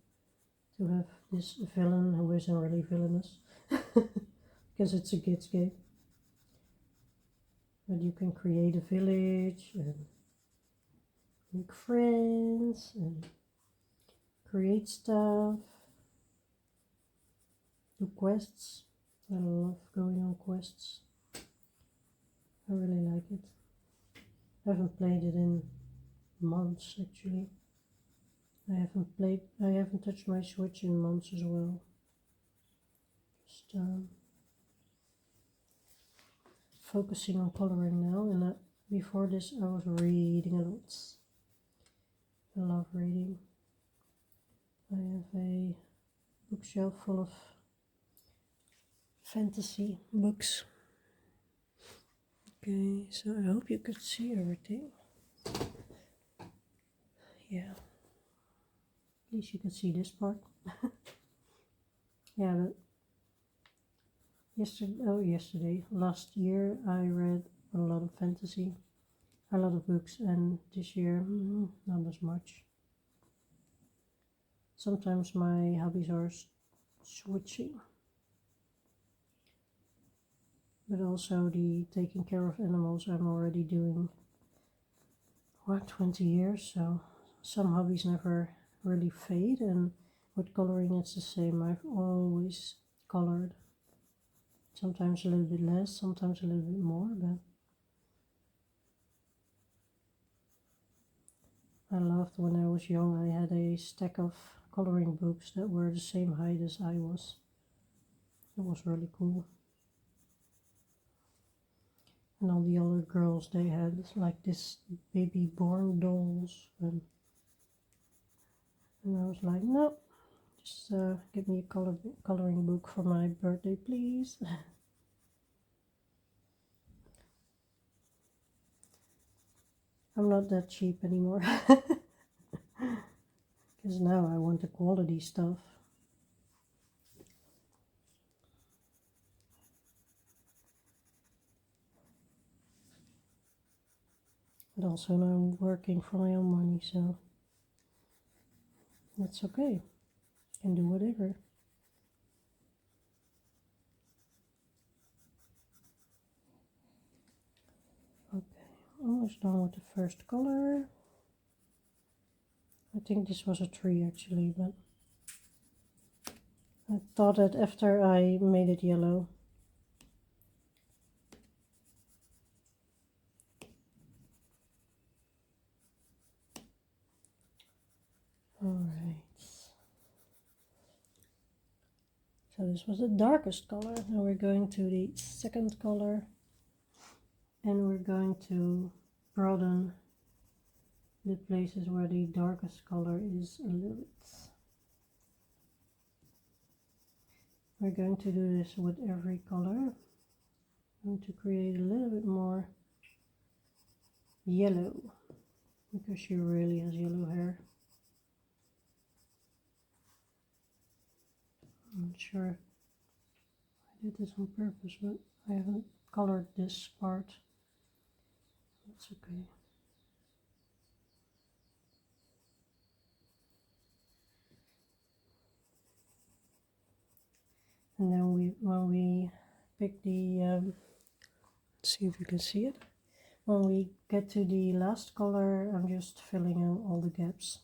to have this villain who isn't really villainous. Because it's a kids game. But you can create a village and make friends and create stuff. Do quests. I love going on quests. I really like it. I haven't played it in months actually. I haven't touched my Switch in months as well. Just focusing on coloring now, and before this I was reading a lot. I love reading. I have a bookshelf full of fantasy books. Okay, so I hope you could see everything. Yeah, at least you can see this part. Yeah, but last year I read a lot of fantasy, a lot of books, and this year not as much. Sometimes my hobbies are switching, but also the taking care of animals I'm already doing, 20 years, so some hobbies never really fade, and with coloring it's the same. I've always colored, sometimes a little bit less, sometimes a little bit more, but I loved when I was young. I had a stack of coloring books that were the same height as I was. It was really cool. And all the other girls, they had like this baby born dolls, and I was like, no, just give me a coloring book for my birthday, please. I'm not that cheap anymore, because now I want the quality stuff. But also now I'm working for my own money, so that's okay. Can do whatever. Okay, almost done with the first color. I think this was a tree actually, but I thought that after I made it yellow. Alright. So this was the darkest color. Now we're going to the second color, and we're going to broaden the places where the darkest color is a little bit. We're going to do this with every color. I'm going to create a little bit more yellow, because she really has yellow hair. I'm not sure I did this on purpose, but I haven't colored this part. That's okay. And then when we pick the, let's see if you can see it. When we get to the last color, I'm just filling in all the gaps.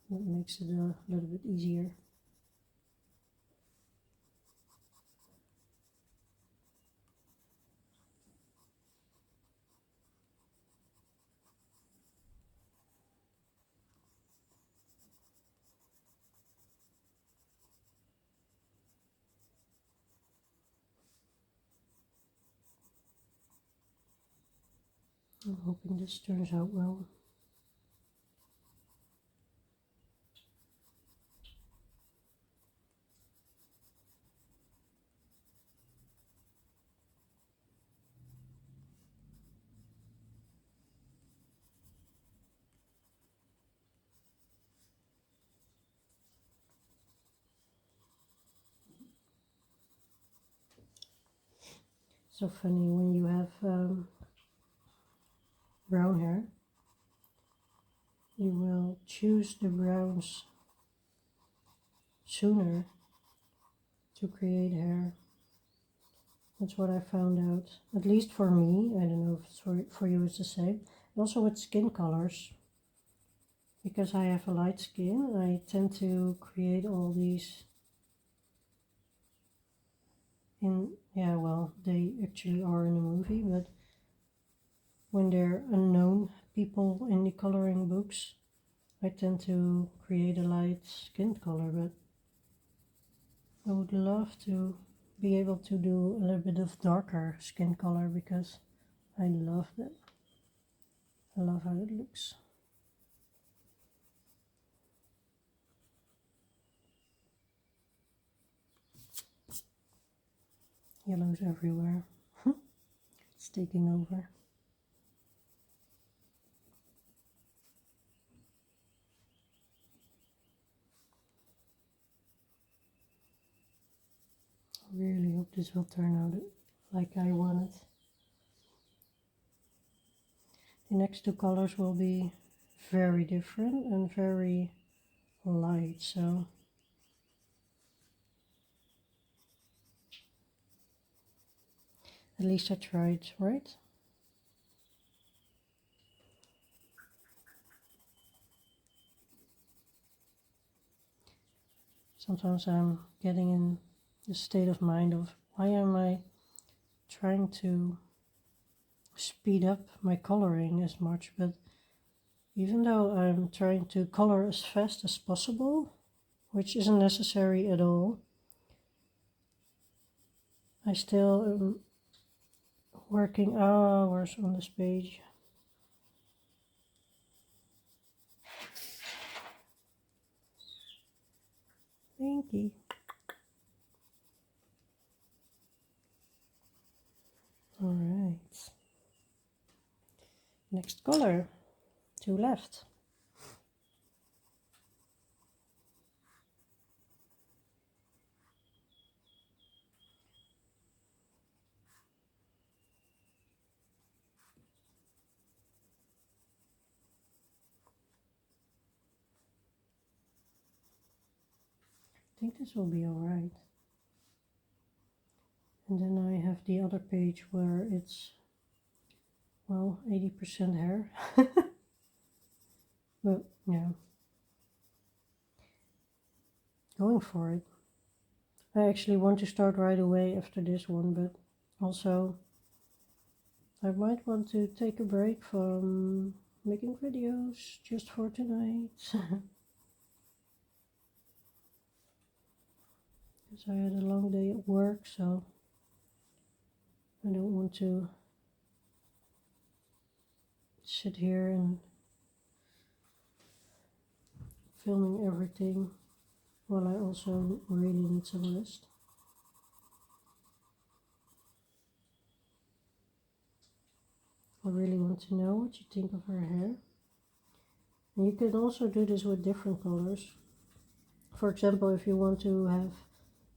That makes it a little bit easier. I'm hoping this turns out well. So funny when you have brown hair, you will choose the browns sooner to create hair. That's what I found out, at least for me. I don't know if it's for you it's the same. Also with skin colors, because I have a light skin, I tend to create all these in, yeah, well, they actually are in a movie, but when they're unknown people in the coloring books, I tend to create a light skin color, but I would love to be able to do a little bit of darker skin color, because I love that. I love how it looks. Yellow's everywhere. It's taking over. really hope this will turn out like I want it. The next two colors will be very different and very light, so at least I tried, right? Sometimes I'm getting in the state of mind of why am I trying to speed up my coloring as much, but even though I'm trying to color as fast as possible, which isn't necessary at all, I still am working hours on this page. Thank you. All right. Next color, two left. I think this will be all right. And then I have the other page where it's, well, 80% hair. But yeah, going for it. I actually want to start right away after this one, but also I might want to take a break from making videos just for tonight. Because I had a long day at work, so I don't want to sit here and filming everything while I also really need some rest. I really want to know what you think of her hair. And you can also do this with different colors. For example, if you want to have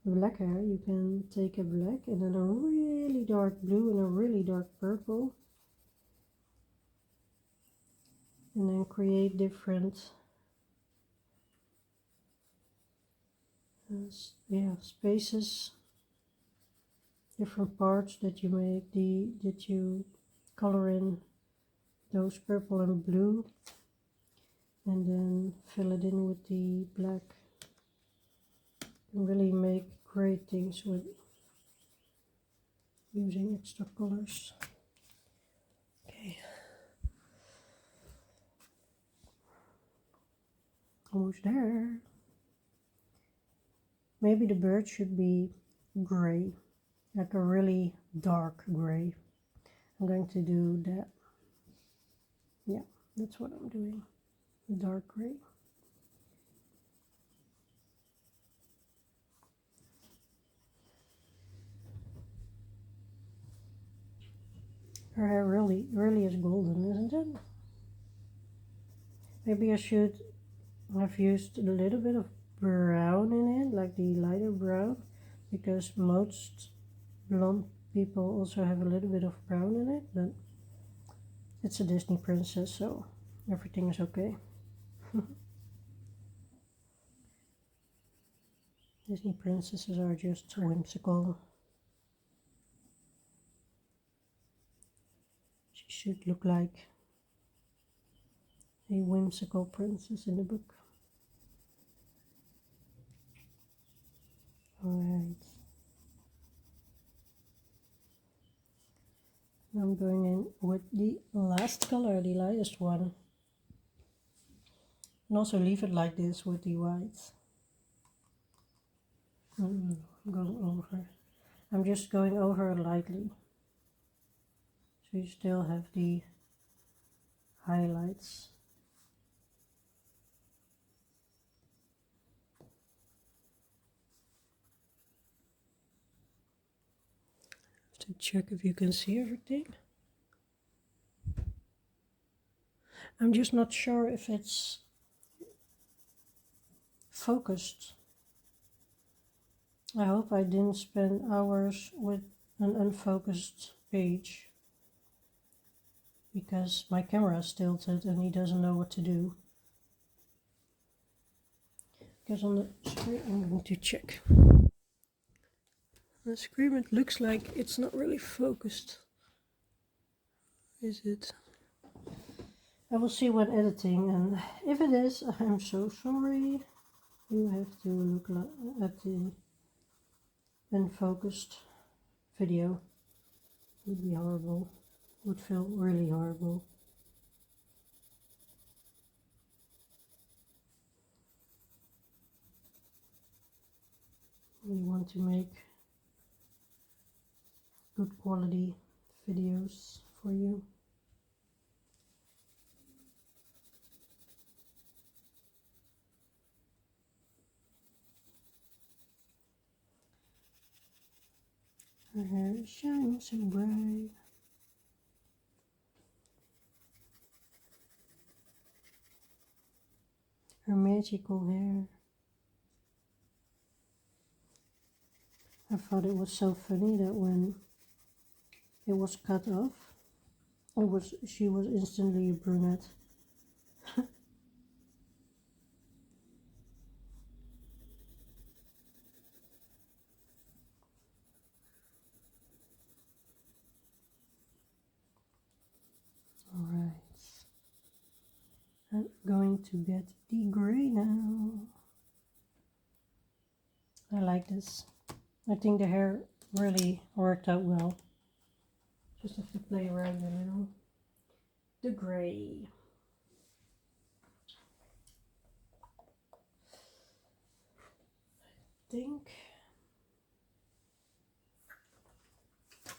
black hair, you can take a black and then a really dark blue and a really dark purple. And then create different spaces, different parts that you make, that you color in those purple and blue, and then fill it in with the black, and really make great things with using extra colors. Okay, almost there. Maybe the bird should be gray, like a really dark gray. I'm going to do that. Yeah, that's what I'm doing, dark gray. Her hair really is golden, isn't it? Maybe I should have used a little bit of brown in it, like the lighter brown, because most blonde people also have a little bit of brown in it, but it's a Disney princess, so everything is okay. Disney princesses are just whimsical. She should look like a whimsical princess in the book. Alright. I'm going in with the last color, the lightest one. And also leave it like this with the whites. I'm going over. I'm just going over lightly. So you still have the highlights. To check if you can see everything. I'm just not sure if it's focused I hope I didn't spend hours with an unfocused page because my camera is tilted and he doesn't know what to do. Because on the screen, I'm going to check. On the screen it looks like it's not really focused. Is it? I will see when editing, and if it is, I'm so sorry. You have to look at the unfocused video. It would be horrible. It would feel really horrible. We want to make good quality videos for you. Her hair is shining so bright. Her magical hair. I thought it was so funny that when it was cut off, she was instantly a brunette. Alright. I'm going to get the gray now. I like this. I think the hair really worked out well. Just have to play around a little. The gray. I think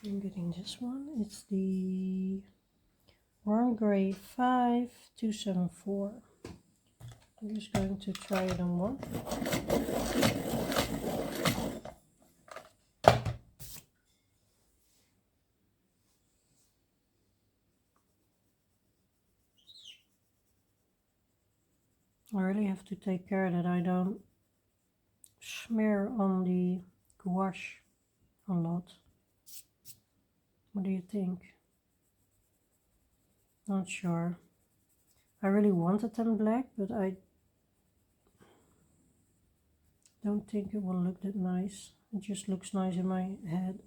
I'm getting this one. It's the warm gray 5274. I'm just going to try it on one. I really have to take care that I don't smear on the gouache a lot. What do you think? Not sure. I really wanted them black, but I don't think it will look that nice. It just looks nice in my head.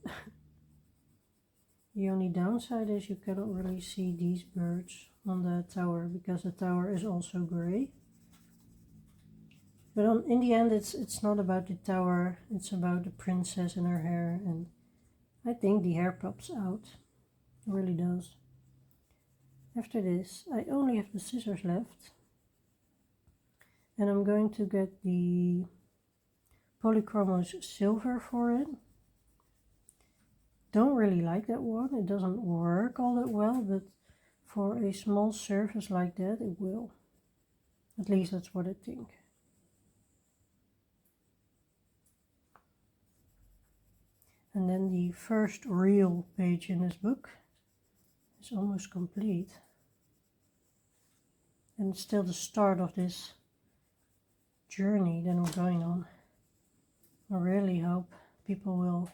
The only downside is you cannot really see these birds on the tower because the tower is also gray. But in the end, it's not about the tower, it's about the princess and her hair, and I think the hair pops out. It really does. After this, I only have the scissors left, and I'm going to get the Polychromos silver for it. Don't really like that one, it doesn't work all that well, but for a small surface like that, it will. At least that's what I think. And then the first real page in this book is almost complete. And it's still the start of this journey that I'm going on. I really hope people will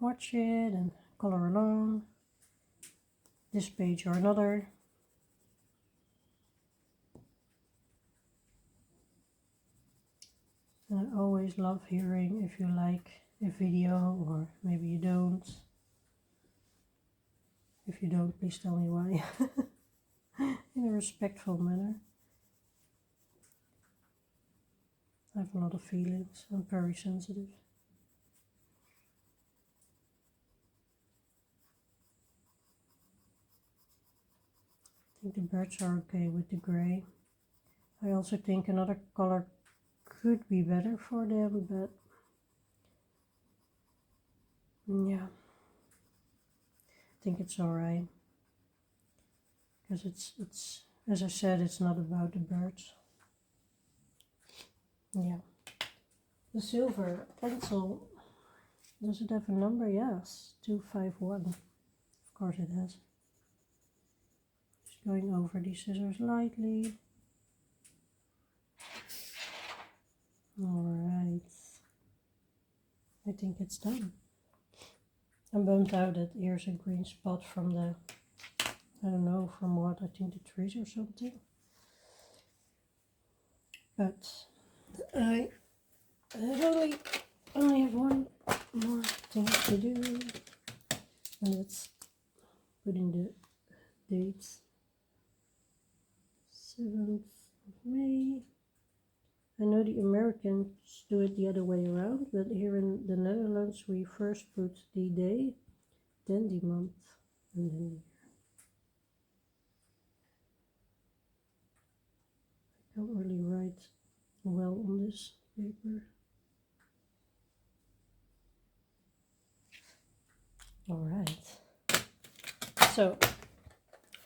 watch it and color along. This page or another. And I always love hearing if you like a video or maybe you don't. If you don't, please tell me why. In a respectful manner. I have a lot of feelings. I'm very sensitive. I think the birds are okay with the gray. I also think another color could be better for them, but yeah, I think it's alright. Because it's as I said, it's not about the birds. Yeah. The silver pencil, does it have a number? Yes, 251. Of course it has. Just going over these scissors lightly. Alright. I think it's done. I'm bummed out that here's a green spot from the, I don't know from what, I think the trees or something. But I only have one more thing to do, and that's putting the dates. 7th of May. I know the Americans do it the other way around, but here in the Netherlands we first put the day, then the month, and then the year. I don't really write well on this paper. Alright, so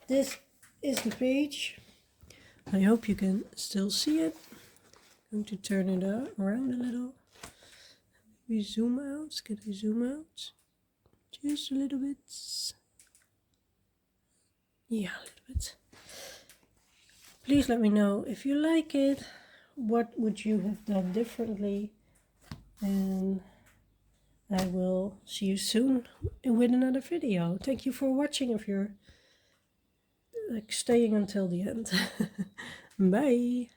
this is the page. I hope you can still see it. I'm going to turn it around a little. We zoom out. Can I zoom out? Just a little bit. Yeah, a little bit. Please let me know if you like it. What would you have done differently? And I will see you soon with another video. Thank you for watching if you're like staying until the end. Bye.